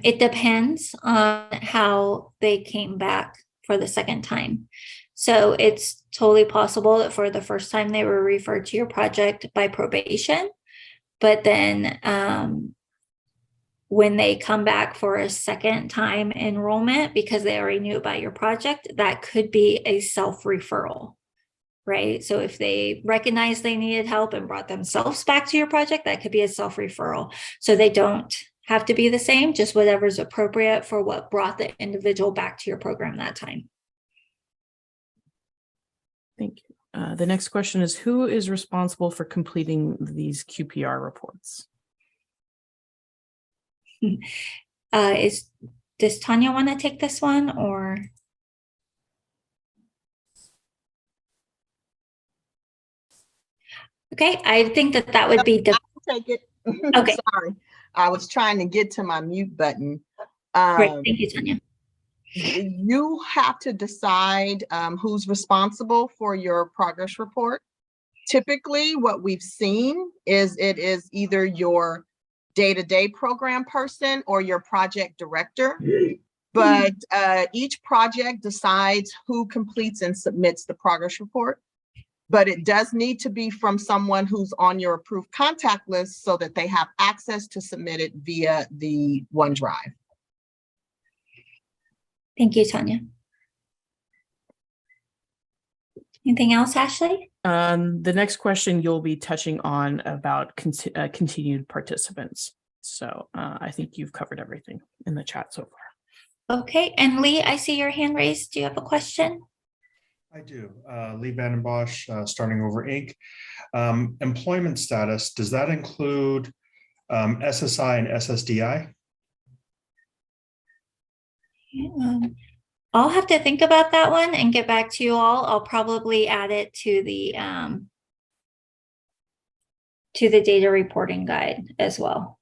It depends on how they came back for the second time. So it's totally possible that for the first time they were referred to your project by probation, but then when they come back for a second time enrollment because they already knew about your project, that could be a self-referral, right? So if they recognize they needed help and brought themselves back to your project, that could be a self-referral. So they don't have to be the same, just whatever's appropriate for what brought the individual back to your program that time. Thank you. The next question is, who is responsible for completing these QPR reports? Does Tanya want to take this one, or? Okay, I think that would be. I can take it. Okay. Sorry, I was trying to get to my mute button. Great, thank you, Tanya. You have to decide who's responsible for your progress report. Typically, what we've seen is it is either your day-to-day program person or your project director. But each project decides who completes and submits the progress report. But it does need to be from someone who's on your approved contact list so that they have access to submit it via the OneDrive. Thank you, Tanya. Anything else, Ashley? The next question you'll be touching on about continued participants. So I think you've covered everything in the chat so far. Okay, and Lee, I see your hand raised. Do you have a question? I do. Lee Bandenbosch, Starting Over Inc. Employment status, does that include SSI and SSDI? I'll have to think about that one and get back to you all. I'll probably add it to the to the data reporting guide as well.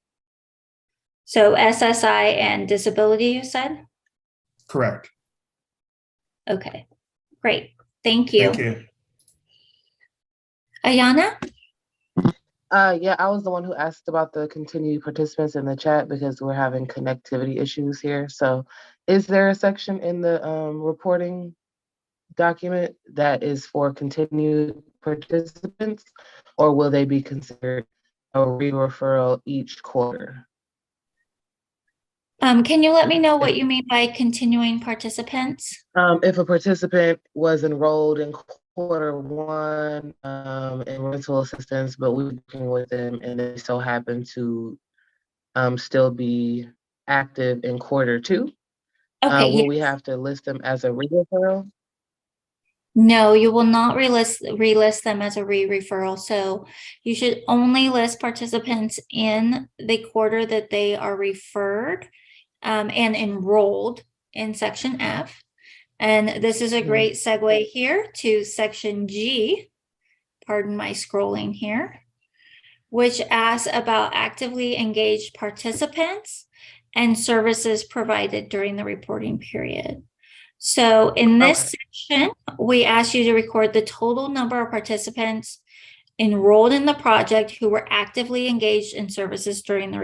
So SSI and disability, you said? Correct. Okay, great. Thank you. Thank you. Ayana? Yeah, I was the one who asked about the continued participants in the chat because we're having connectivity issues here. So is there a section in the reporting document that is for continued participants, or will they be considered a re-referral each quarter? Can you let me know what you mean by continuing participants? If a participant was enrolled in Q1 in rental assistance, but we're working with them and they so happen to still be active in Q2, Okay, will we have to list them as a re-referral? no, you will not relist them as a re-referral. So you should only list participants in the quarter that they are referred and enrolled in section F. And this is a great segue here to section G. Pardon my scrolling here, which asks about actively engaged participants and services provided during the reporting period. So in this section, we ask you to record the total number of participants enrolled in the project who were actively engaged in services during the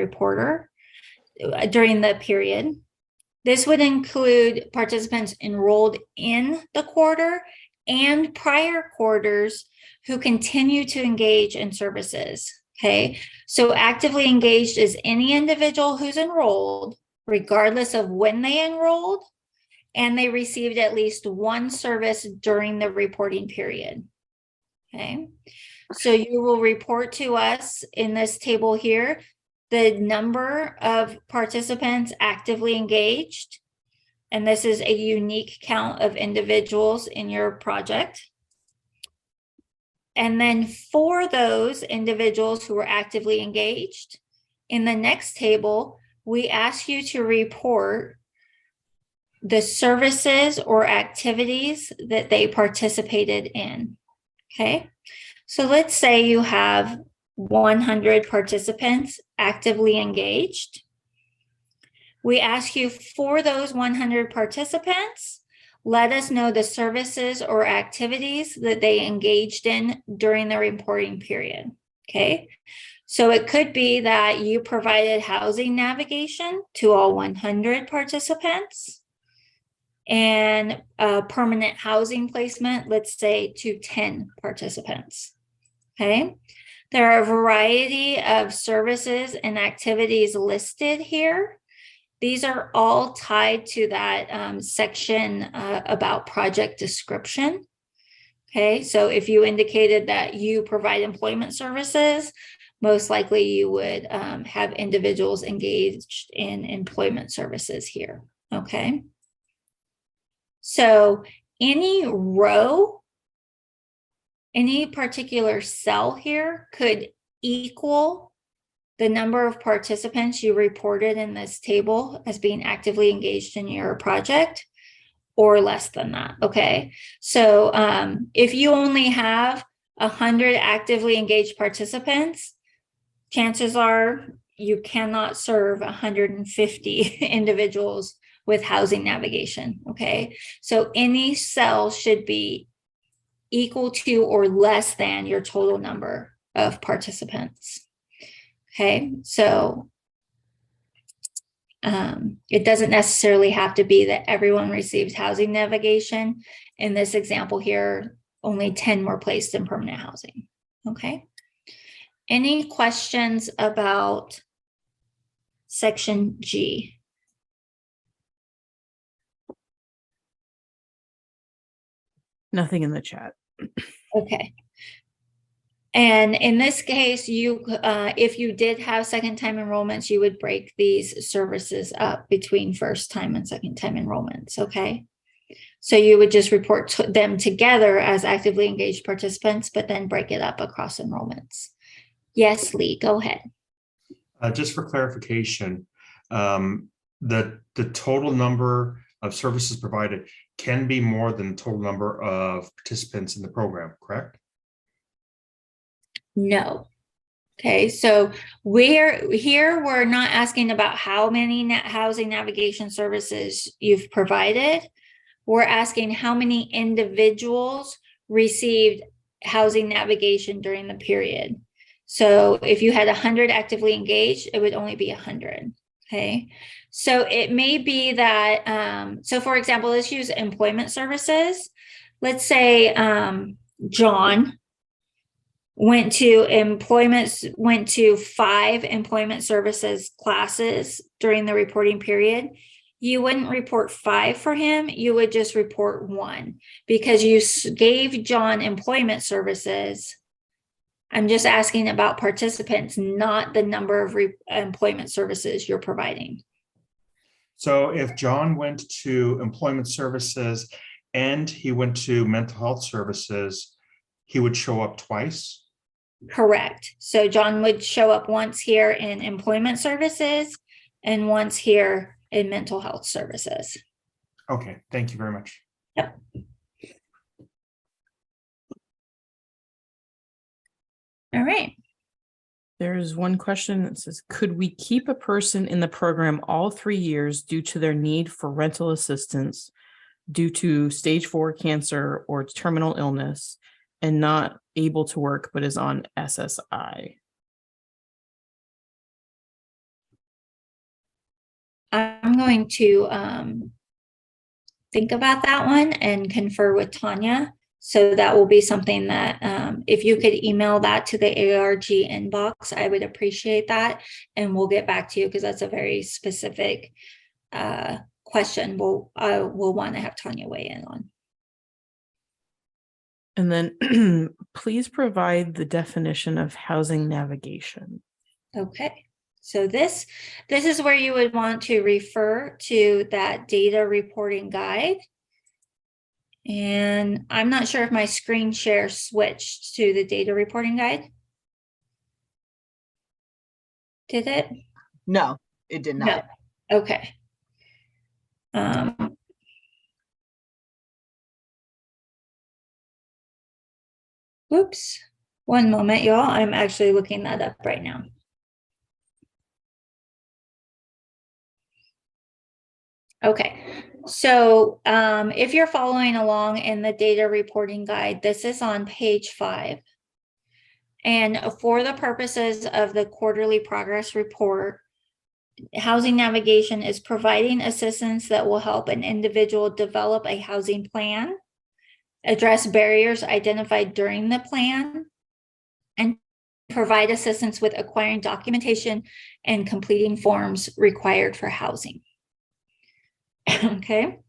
period. This would include participants enrolled in the quarter and prior quarters who continue to engage in services. Okay, so actively engaged is any individual who's enrolled, regardless of when they enrolled, and they received at least one service during the reporting period. Okay, so you will report to us in this table here the number of participants actively engaged, and this is a unique count of individuals in your project. And then for those individuals who were actively engaged, in the next table, we ask you to report the services or activities that they participated in. Okay, so let's say you have 100 participants actively engaged. We ask you for those 100 participants, let us know the services or activities that they engaged in during the reporting period. Okay, so it could be that you provided housing navigation to all 100 participants and permanent housing placement, let's say to 10 participants. Okay, there are a variety of services and activities listed here. These are all tied to that section about project description. Okay, so if you indicated that you provide employment services, most likely you would have individuals engaged in employment services here. Okay, so any row, any particular cell here could equal the number of participants you reported in this table as being actively engaged in your project, or less than that. Okay, so if you only have 100 actively engaged participants, chances are you cannot serve 150 individuals with housing navigation. Okay, so any cell should be equal to or less than your total number of participants. Okay, so it doesn't necessarily have to be that everyone receives housing navigation. In this example here, only 10 were placed in permanent housing. Okay, any questions about section G? Nothing in the chat. Okay. And in this case, you, if you did have second time enrollments, you would break these services up between first time and second time enrollments. Okay. So you would just report them together as actively engaged participants, but then break it up across enrollments. Yes, Lee, go ahead. Just for clarification, the total number of services provided can be more than the total number of participants in the program, correct? No. Okay, so we're not asking about how many housing navigation services you've provided. We're asking how many individuals received housing navigation during the period. So if you had 100 actively engaged, it would only be 100. Okay, so it may be that, so for example, let's use employment services. Let's say John went to 5 employment services classes during the reporting period. You wouldn't report 5 for him, you would just report 1 because you gave John employment services. I'm just asking about participants, not the number of employment services you're providing. So if John went to employment services and he went to mental health services, he would show up twice? Correct. So John would show up once here in employment services and once here in mental health services. Okay, thank you very much. Yep. All right. There's one question that says, could we keep a person in the program all 3 years due to their need for rental assistance due to stage 4 cancer or terminal illness and not able to work but is on SSI? I'm going to think about that one and confer with Tanya. So that will be something that if you could email that to the ARG inbox, I would appreciate that. And we'll get back to you because that's a very specific question we'll want to have Tanya weigh in on. And then please provide the definition of housing navigation. Okay. So this is where you would want to refer to that data reporting guide. And I'm not sure if my screen share switched to the data reporting guide. Did it? No, it did not. No. Okay. Whoops. One moment, y'all. I'm actually looking that up right now. Okay, so if you're following along in the data reporting guide, this is on page 5. And for the purposes of the quarterly progress report, housing navigation is providing assistance that will help an individual develop a housing plan, address barriers identified during the plan, and provide assistance with acquiring documentation and completing forms required for housing. Okay.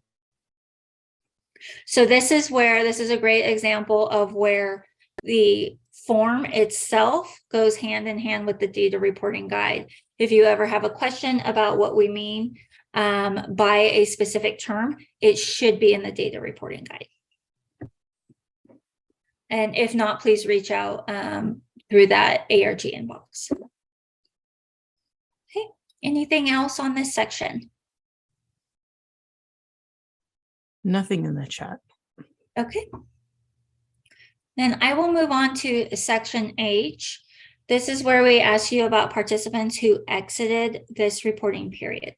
So this is a great example of where the form itself goes hand in hand with the data reporting guide. If you ever have a question about what we mean by a specific term, it should be in the data reporting guide. And if not, please reach out through that ARG inbox. Okay, anything else on this section? Nothing in the chat. Okay. Then I will move on to section H. This is where we ask you about participants who exited this reporting period.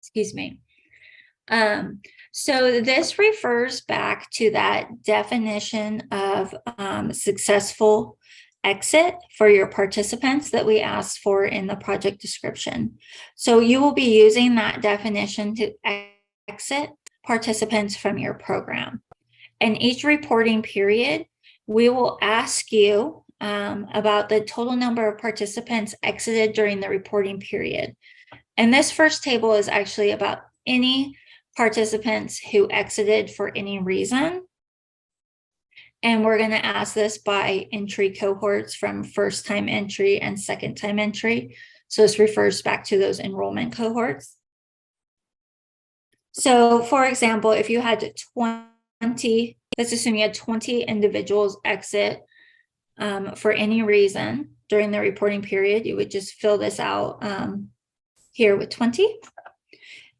Excuse me. So this refers back to that definition of successful exit for your participants that we asked for in the project description. So you will be using that definition to exit participants from your program. And each reporting period, we will ask you about the total number of participants exited during the reporting period. And this first table is actually about any participants who exited for any reason. And we're going to ask this by entry cohorts from first time entry and second time entry. So this refers back to those enrollment cohorts. So for example, if you had 20, let's assume you had 20 individuals exit for any reason during the reporting period, you would just fill this out here with 20.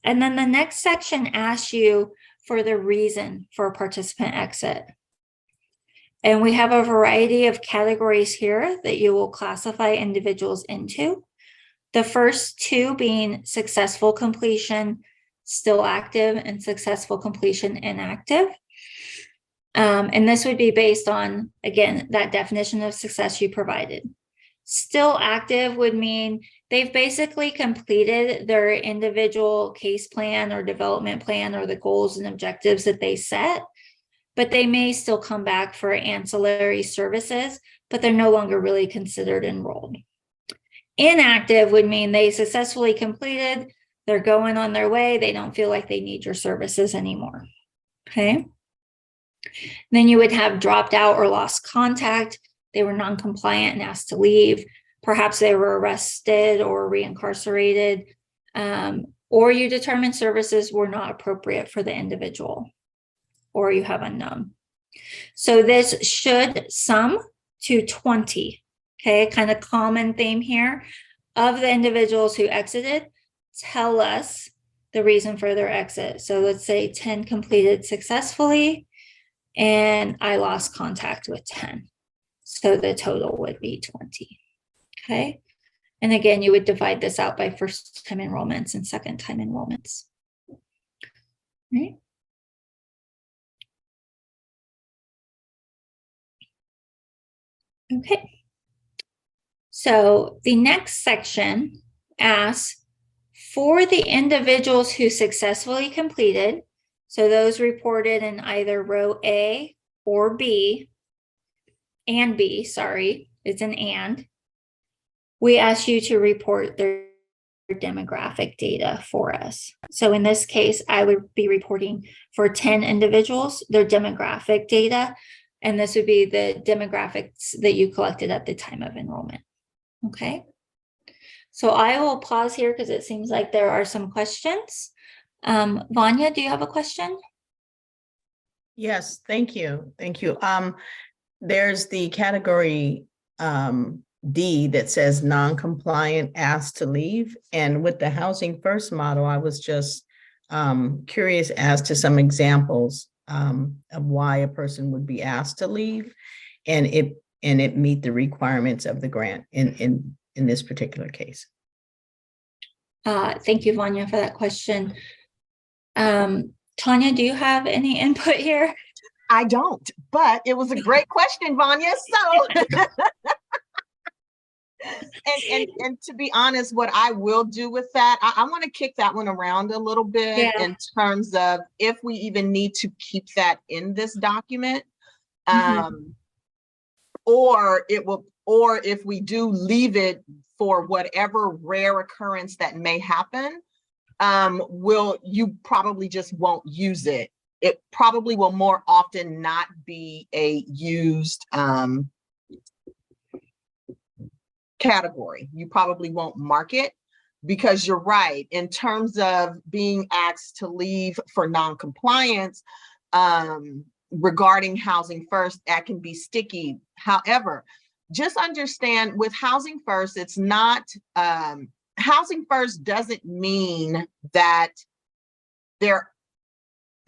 And then the next section asks you for the reason for a participant exit. And we have a variety of categories here that you will classify individuals into. The first two being successful completion, still active, and successful completion, inactive. And this would be based on, again, that definition of success you provided. Still active would mean they've basically completed their individual case plan or development plan or the goals and objectives that they set, but they may still come back for ancillary services, but they're no longer really considered enrolled. Inactive would mean they successfully completed, they're going on their way, they don't feel like they need your services anymore. Okay. Then you would have dropped out or lost contact. They were non-compliant and asked to leave. Perhaps they were arrested or reincarcerated, or you determined services were not appropriate for the individual, or you have unknown. So this should sum to 20. Okay, kind of common theme here. Of the individuals who exited, tell us the reason for their exit. So let's say 10 completed successfully, and I lost contact with 10. So the total would be 20. Okay. And again, you would divide this out by first time enrollments and second time enrollments. Right. Okay. So the next section asks for the individuals who successfully completed, so those reported in either row A or B, and B, sorry, it's an and. We ask you to report their demographic data for us. So in this case, I would be reporting for 10 individuals, their demographic data, and this would be the demographics that you collected at the time of enrollment. Okay. So I will pause here because it seems like there are some questions. Vanya, do you have a question? Yes, thank you. Thank you. There's the category D that says non-compliant asked to leave. And with the Housing First model, I was just curious as to some examples of why a person would be asked to leave and it meet the requirements of the grant in this particular case. Thank you, Vanya, for that question. Tanya, do you have any input here? I don't, but it was a great question, Vanya. So, and to be honest, what I will do with that, I want to kick that one around a little bit in terms of if we even need to keep that in this document, or if we do leave it for whatever rare occurrence that may happen, you probably just won't use it. It probably will more often not be a used category. You probably won't mark it because you're right. In terms of being asked to leave for non-compliance, regarding Housing First, that can be sticky. However, just understand with Housing First, it's not, Housing First doesn't mean that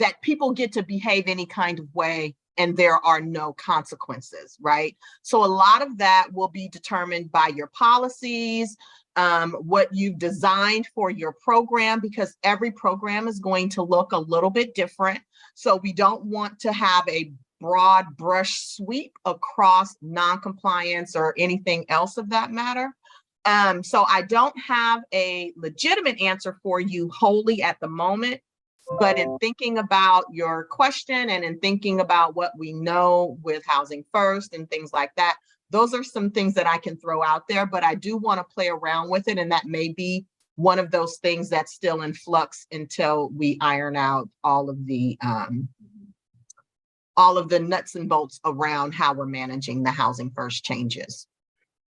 that people get to behave any kind of way and there are no consequences, right? So a lot of that will be determined by your policies, what you've designed for your program, because every program is going to look a little bit different. So we don't want to have a broad brush sweep across non-compliance or anything else of that matter. So I don't have a legitimate answer for you wholly at the moment, but in thinking about your question and in thinking about what we know with Housing First and things like that, those are some things that I can throw out there, but I do want to play around with it. And that may be one of those things that's still in flux until we iron out all of the nuts and bolts around how we're managing the Housing First changes.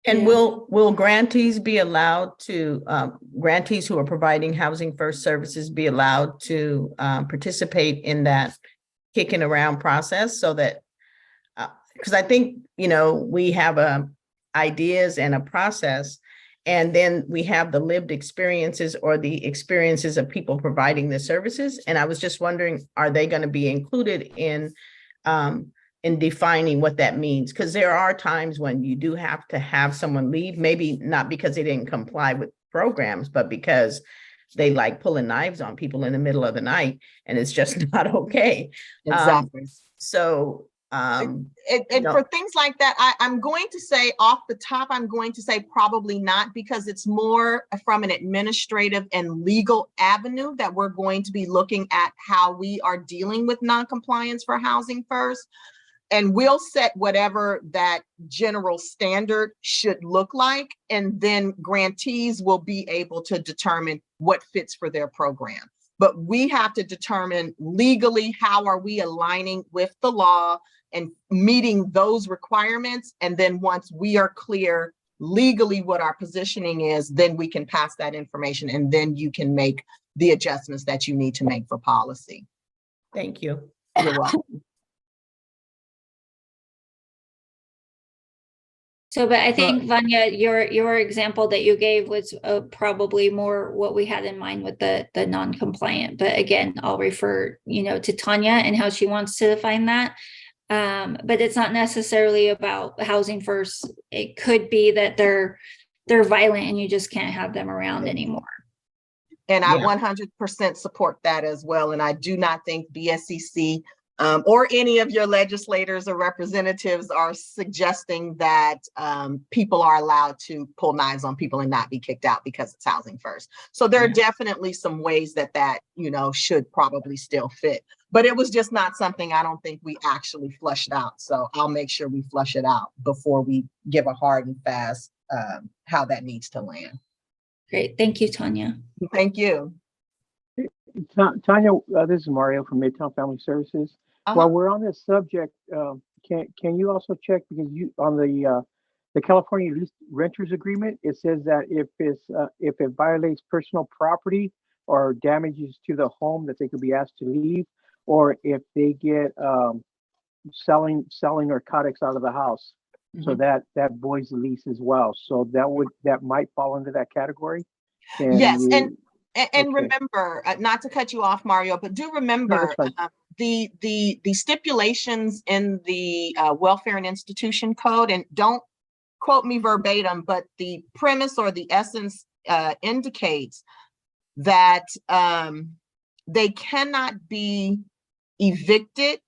And will grantees be allowed to, grantees who are providing Housing First services be allowed to participate in that kicking around process so that, because I think, you know, we have ideas and a process, and then we have the lived experiences or the experiences of people providing the services. And I was just wondering, are they going to be included in in defining what that means, because there are times when you do have to have someone leave, maybe not because they didn't comply with programs, but because they like pulling knives on people in the middle of the night, and it's just not okay. Exactly. And for things like that, I'm going to say off the top, I'm going to say probably not, because it's more from an administrative and legal avenue that we're going to be looking at how we are dealing with noncompliance for Housing First. And we'll set whatever that general standard should look like. And then grantees will be able to determine what fits for their program. But we have to determine legally, how are we aligning with the law and meeting those requirements. And then once we are clear legally what our positioning is, then we can pass that information, and then you can make the adjustments that you need to make for policy. Thank you. You're welcome. So, but I think, Vanya, your example that you gave was probably more what we had in mind with the non-compliant. But again, I'll refer, to Tanya and how she wants to define that. But it's not necessarily about Housing First. It could be that they're violent and you just can't have them around anymore. And I 100% support that as well. And I do not think BSCC or any of your legislators or representatives are suggesting that people are allowed to pull knives on people and not be kicked out because it's Housing First. So there are definitely some ways that should probably still fit. But it was just not something I don't think we actually flushed out. So I'll make sure we flush it out before we give a hard and fast how that needs to land. Great. Thank you, Tanya. Thank you. Tanya, this is Mario from Midtown Family Services. While we're on this subject, can you also check, because on the California Lease Renters Agreement, it says that if it violates personal property or damages to the home, that they could be asked to leave, or if they get selling narcotics out of the house, so that voids the lease as well. So that might fall into that category. Yes, and remember, not to cut you off, Mario, but do remember the stipulations in the Welfare and Institution Code, and don't quote me verbatim, but the premise or the essence indicates that they cannot be evicted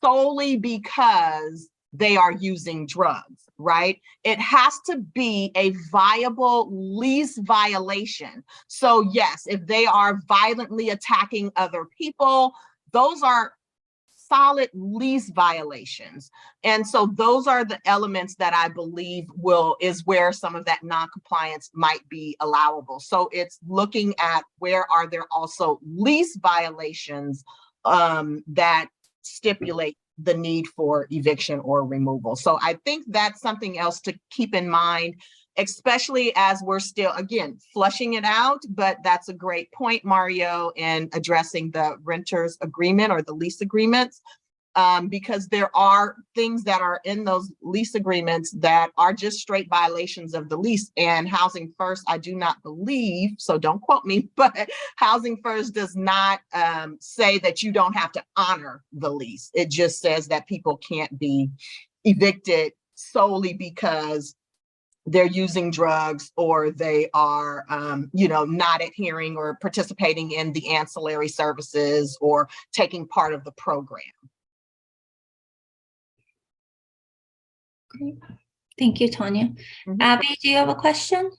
solely because they are using drugs, right? It has to be a viable lease violation. So yes, if they are violently attacking other people, those are solid lease violations. And so those are the elements that I believe is where some of that non-compliance might be allowable. So it's looking at where are there also lease violations that stipulate the need for eviction or removal. So I think that's something else to keep in mind, especially as we're still, again, flushing it out. But that's a great point, Mario, in addressing the renters agreement or the lease agreements, because there are things that are in those lease agreements that are just straight violations of the lease. And Housing First, I do not believe, so don't quote me, but Housing First does not say that you don't have to honor the lease. It just says that people can't be evicted solely because they're using drugs or they are, not adhering or participating in the ancillary services or taking part of the program. Great. Thank you, Tanya. Abby, do you have a question?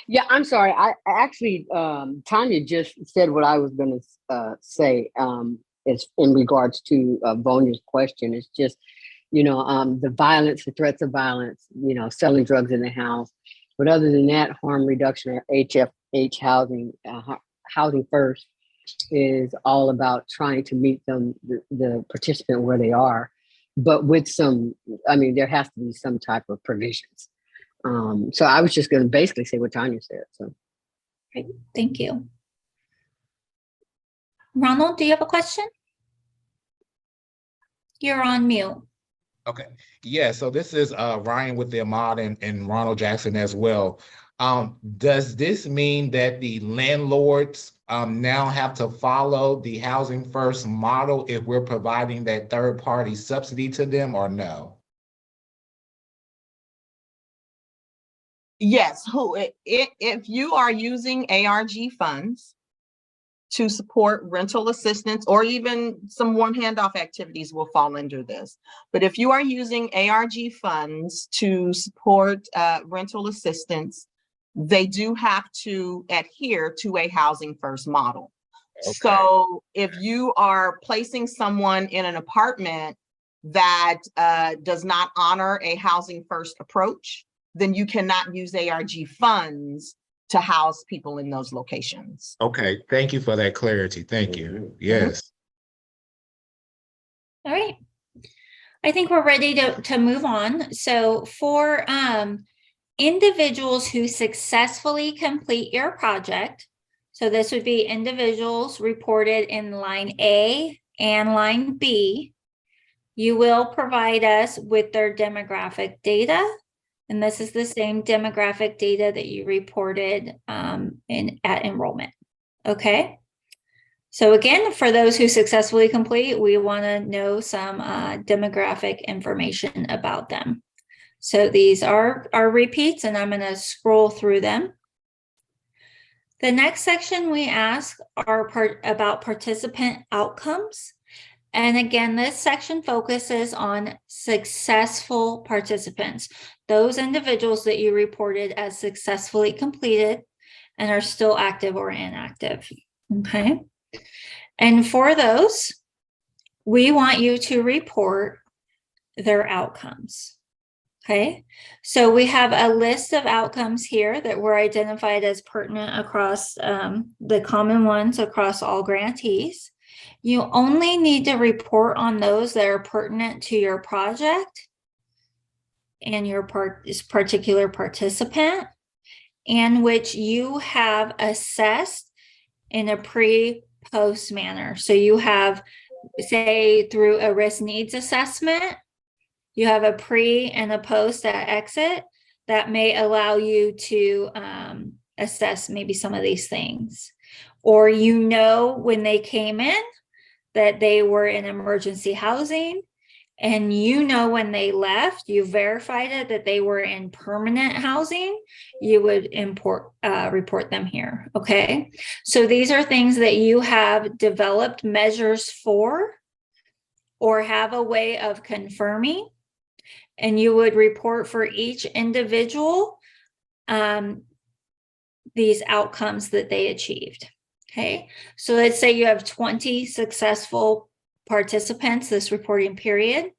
Yeah, I'm sorry. I actually, Tanya just said what I was going to say. Is in regards to Vonya's question. It's just, the violence, the threats of violence, selling drugs in the house. But other than that, harm reduction or HFH housing, Housing First is all about trying to meet them, the participant where they are, but with there has to be some type of provisions. So I was just going to basically say what Tanya said. So, great, thank you. Ronald, do you have a question? You're on mute. Okay. Yeah. So this is Ryan with the Ahmad and Ronald Jackson as well. Does this mean that the landlords now have to follow the Housing First model if we're providing that third-party subsidy to them, or no? Yes, if you are using ARG funds to support rental assistance, or even some warm handoff activities will fall under this. But if you are using ARG funds to support rental assistance, they do have to adhere to a Housing First model. Okay. So if you are placing someone in an apartment that does not honor a Housing First approach, then you cannot use ARG funds to house people in those locations. Okay, thank you for that clarity. Thank you. Yes. All right. I think we're ready to move on. So for individuals who successfully complete your project, so this would be individuals reported in line A and line B, you will provide us with their demographic data. And this is the same demographic data that you reported at enrollment. Okay. So again, for those who successfully complete, we want to know some demographic information about them. So these are repeats, and I'm going to scroll through them. The next section we ask are about participant outcomes. And again, this section focuses on successful participants, those individuals that you reported as successfully completed and are still active or inactive. Okay. And for those, we want you to report their outcomes. Okay. So we have a list of outcomes here that were identified as pertinent across the common ones across all grantees. You only need to report on those that are pertinent to your project and your particular participant, and which you have assessed in a pre-post manner. So you have, say, through a risk needs assessment, you have a pre and a post at exit that may allow you to assess maybe some of these things. Or you know when they came in that they were in emergency housing, and you know when they left, you verified it that they were in permanent housing, you would report them here. Okay. So these are things that you have developed measures for or have a way of confirming, and you would report for each individual these outcomes that they achieved. Okay, so let's say you have 20 successful participants this reporting period.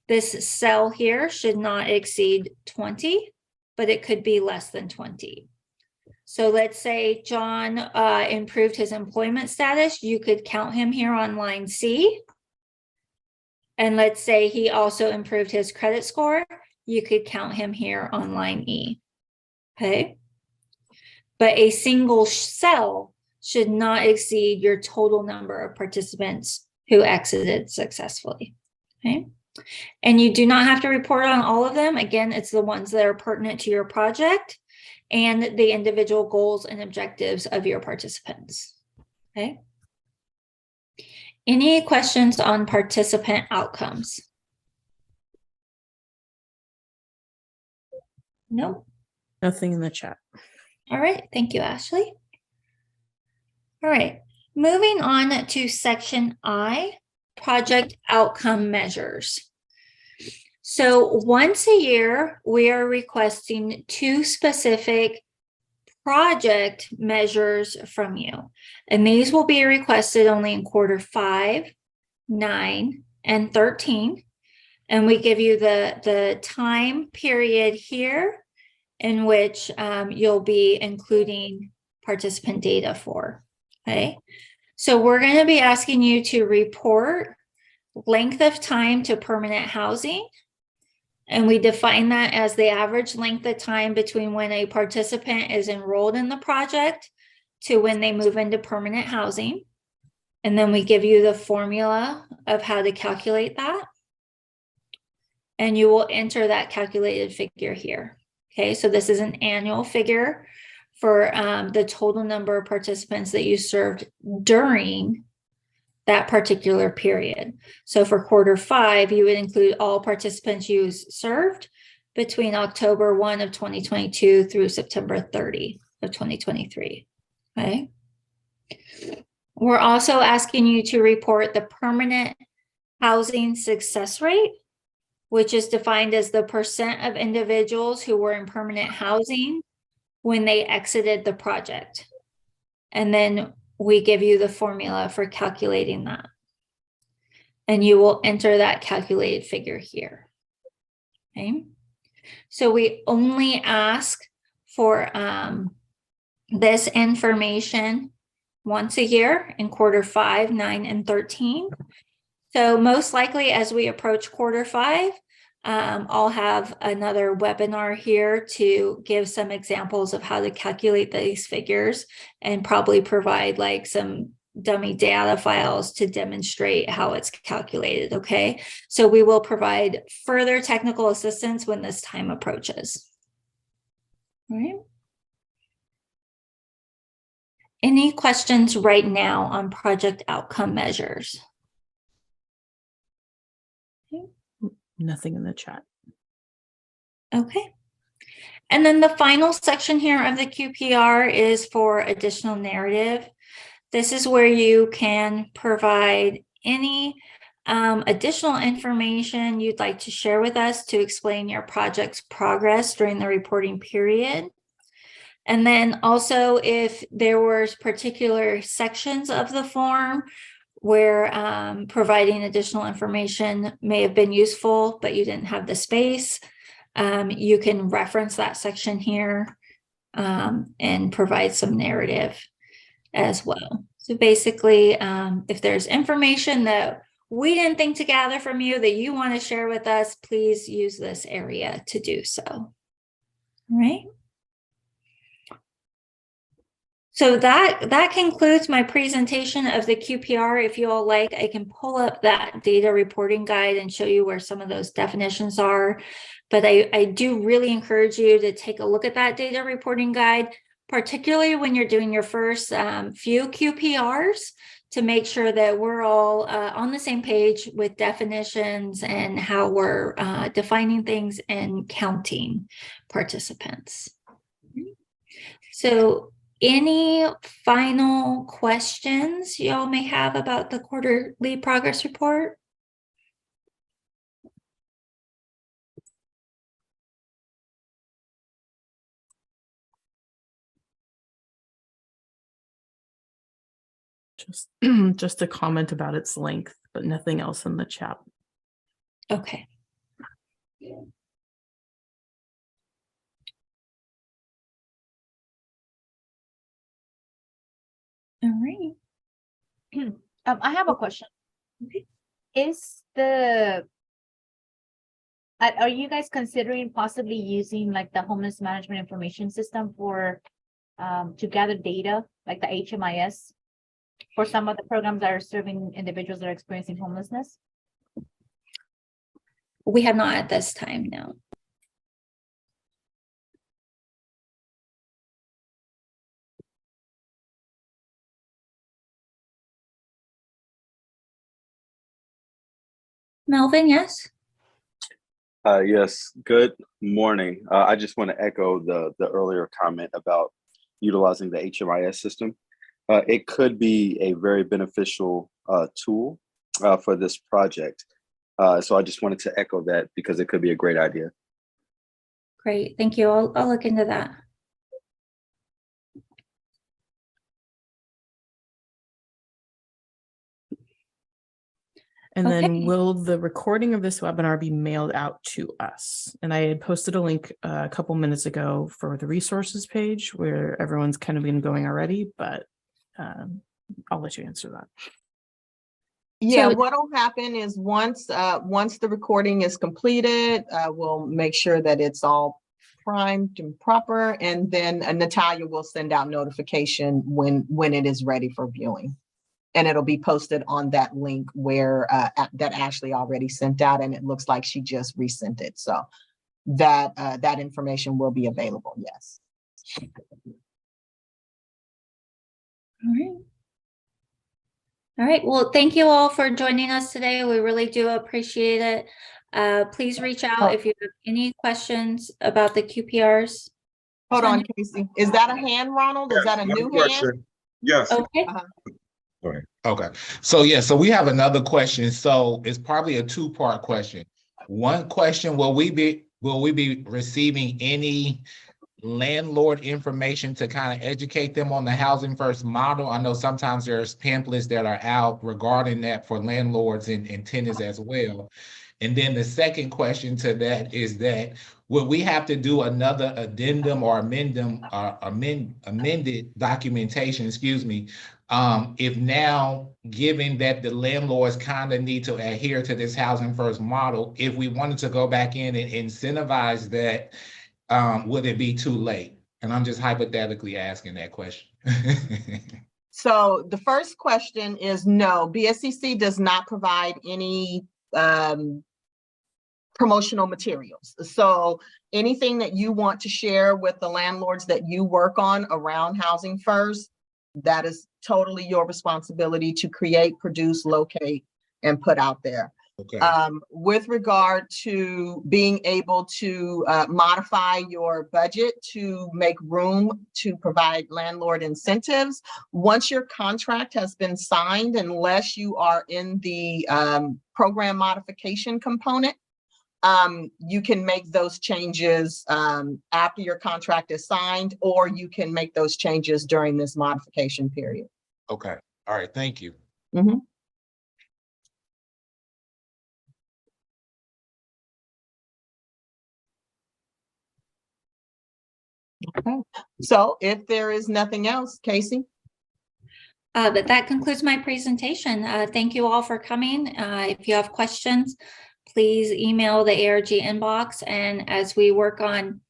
This cell here should not exceed 20, but it could be less than 20. So let's say John improved his employment status. You could count him here on line C. And let's say he also improved his credit score. You could count him here on line E. Okay. But a single cell should not exceed your total number of participants who exited successfully. Okay. And you do not have to report on all of them. Again, it's the ones that are pertinent to your project and the individual goals and objectives of your participants. Okay. Any questions on participant outcomes? No. Nothing in the chat. All right. Thank you, Ashley. All right. Moving on to section I, project outcome measures. So once a year, we are requesting 2 specific project measures from you. And these will be requested only in quarter 5, 9, and 13. And we give you the time period here in which you'll be including participant data for. Okay. So we're going to be asking you to report length of time to permanent housing. And we define that as the average length of time between when a participant is enrolled in the project to when they move into permanent housing. And then we give you the formula of how to calculate that. And you will enter that calculated figure here. Okay, so this is an annual figure for the total number of participants that you served during that particular period. So for Q5, you would include all participants you served between October 1 of 2022 through September 30 of 2023. Okay. We're also asking you to report the permanent housing success rate, which is defined as the percent of individuals who were in permanent housing when they exited the project. And then we give you the formula for calculating that. And you will enter that calculated figure here. Okay. So we only ask for this information once a year in Q5, 9, and 13. So most likely as we approach Q5, I'll have another webinar here to give some examples of how to calculate these figures and probably provide like some dummy data files to demonstrate how it's calculated, okay? So we will provide further technical assistance when this time approaches. All right. Any questions right now on project outcome measures? Nothing in the chat. Okay. And then the final section here of the QPR is for additional narrative. This is where you can provide any additional information you'd like to share with us to explain your project's progress during the reporting period. And then also if there were particular sections of the form where providing additional information may have been useful, but you didn't have the space, you can reference that section here and provide some narrative as well. So basically, if there's information that we didn't think to gather from you that you want to share with us, please use this area to do so. All right. So that concludes my presentation of the QPR. If you all like, I can pull up that data reporting guide and show you where some of those definitions are. But I do really encourage you to take a look at that data reporting guide, particularly when you're doing your first few QPRs, to make sure that we're all on the same page with definitions and how we're defining things and counting participants. So any final questions y'all may have about the quarterly progress report? Just a comment about its length, but nothing else in the chat. Okay. All right. I have a question. Is the are you guys considering possibly using like the homeless management information system for to gather data like the HMIS for some of the programs that are serving individuals that are experiencing homelessness? We have not at this time, no. Melvin, yes? Yes, good morning. I just want to echo the earlier comment about utilizing the HMIS system. It could be a very beneficial tool for this project. So I just wanted to echo that because it could be a great idea. Great, thank you. I'll look into that. And then will the recording of this webinar be mailed out to us? And I had posted a link a couple minutes ago for the resources page where everyone's kind of been going already, but I'll let you answer that. Yeah, what'll happen is once the recording is completed, we'll make sure that it's all primed and proper, and then Natalia will send out notification when it is ready for viewing. And it'll be posted on that link where that Ashley already sent out, and it looks like she just resent it. So that information will be available, yes. All right. All right. Well, thank you all for joining us today. We really do appreciate it. Please reach out if you have any questions about the QPRs. Hold on, Casey. Is that a hand, Ronald? Is that a new hand? Yes. Okay. Okay. So yeah, so we have another question. So it's probably a two-part question. One question, will we be receiving any landlord information to kind of educate them on the housing first model? I know sometimes there's pamphlets that are out regarding that for landlords and tenants as well. And then the second question to that is that will we have to do another addendum or amended documentation, excuse me, if now, given that the landlords kind of need to adhere to this housing first model, if we wanted to go back in and incentivize that, would it be too late? And I'm just hypothetically asking that question. So the first question is no, BSCC does not provide any promotional materials. So anything that you want to share with the landlords that you work on around Housing First, that is totally your responsibility to create, produce, locate, and put out there. Okay. With regard to being able to modify your budget to make room to provide landlord incentives, once your contract has been signed, unless you are in the program modification component, you can make those changes after your contract is signed, or you can make those changes during this modification period. Okay. All right. Thank you. Mm-hmm. Okay. So if there is nothing else, Casey? But that concludes my presentation. Thank you all for coming. If you have questions, please email the ARG inbox. And as we work on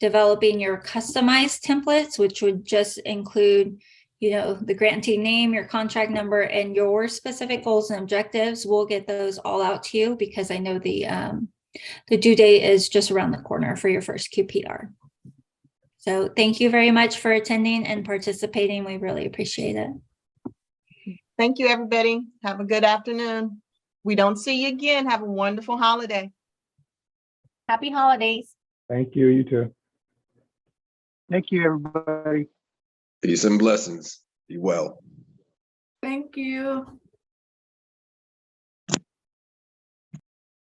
developing your customized templates, which would just include, the grantee name, your contract number, and your specific goals and objectives, we'll get those all out to you, because I know the due date is just around the corner for your first QPR. So thank you very much for attending and participating. We really appreciate it. Thank you, everybody. Have a good afternoon. We don't see you again. Have a wonderful holiday. Happy holidays. Thank you. You too. Thank you, everybody. Peace and blessings. Be well. Thank you.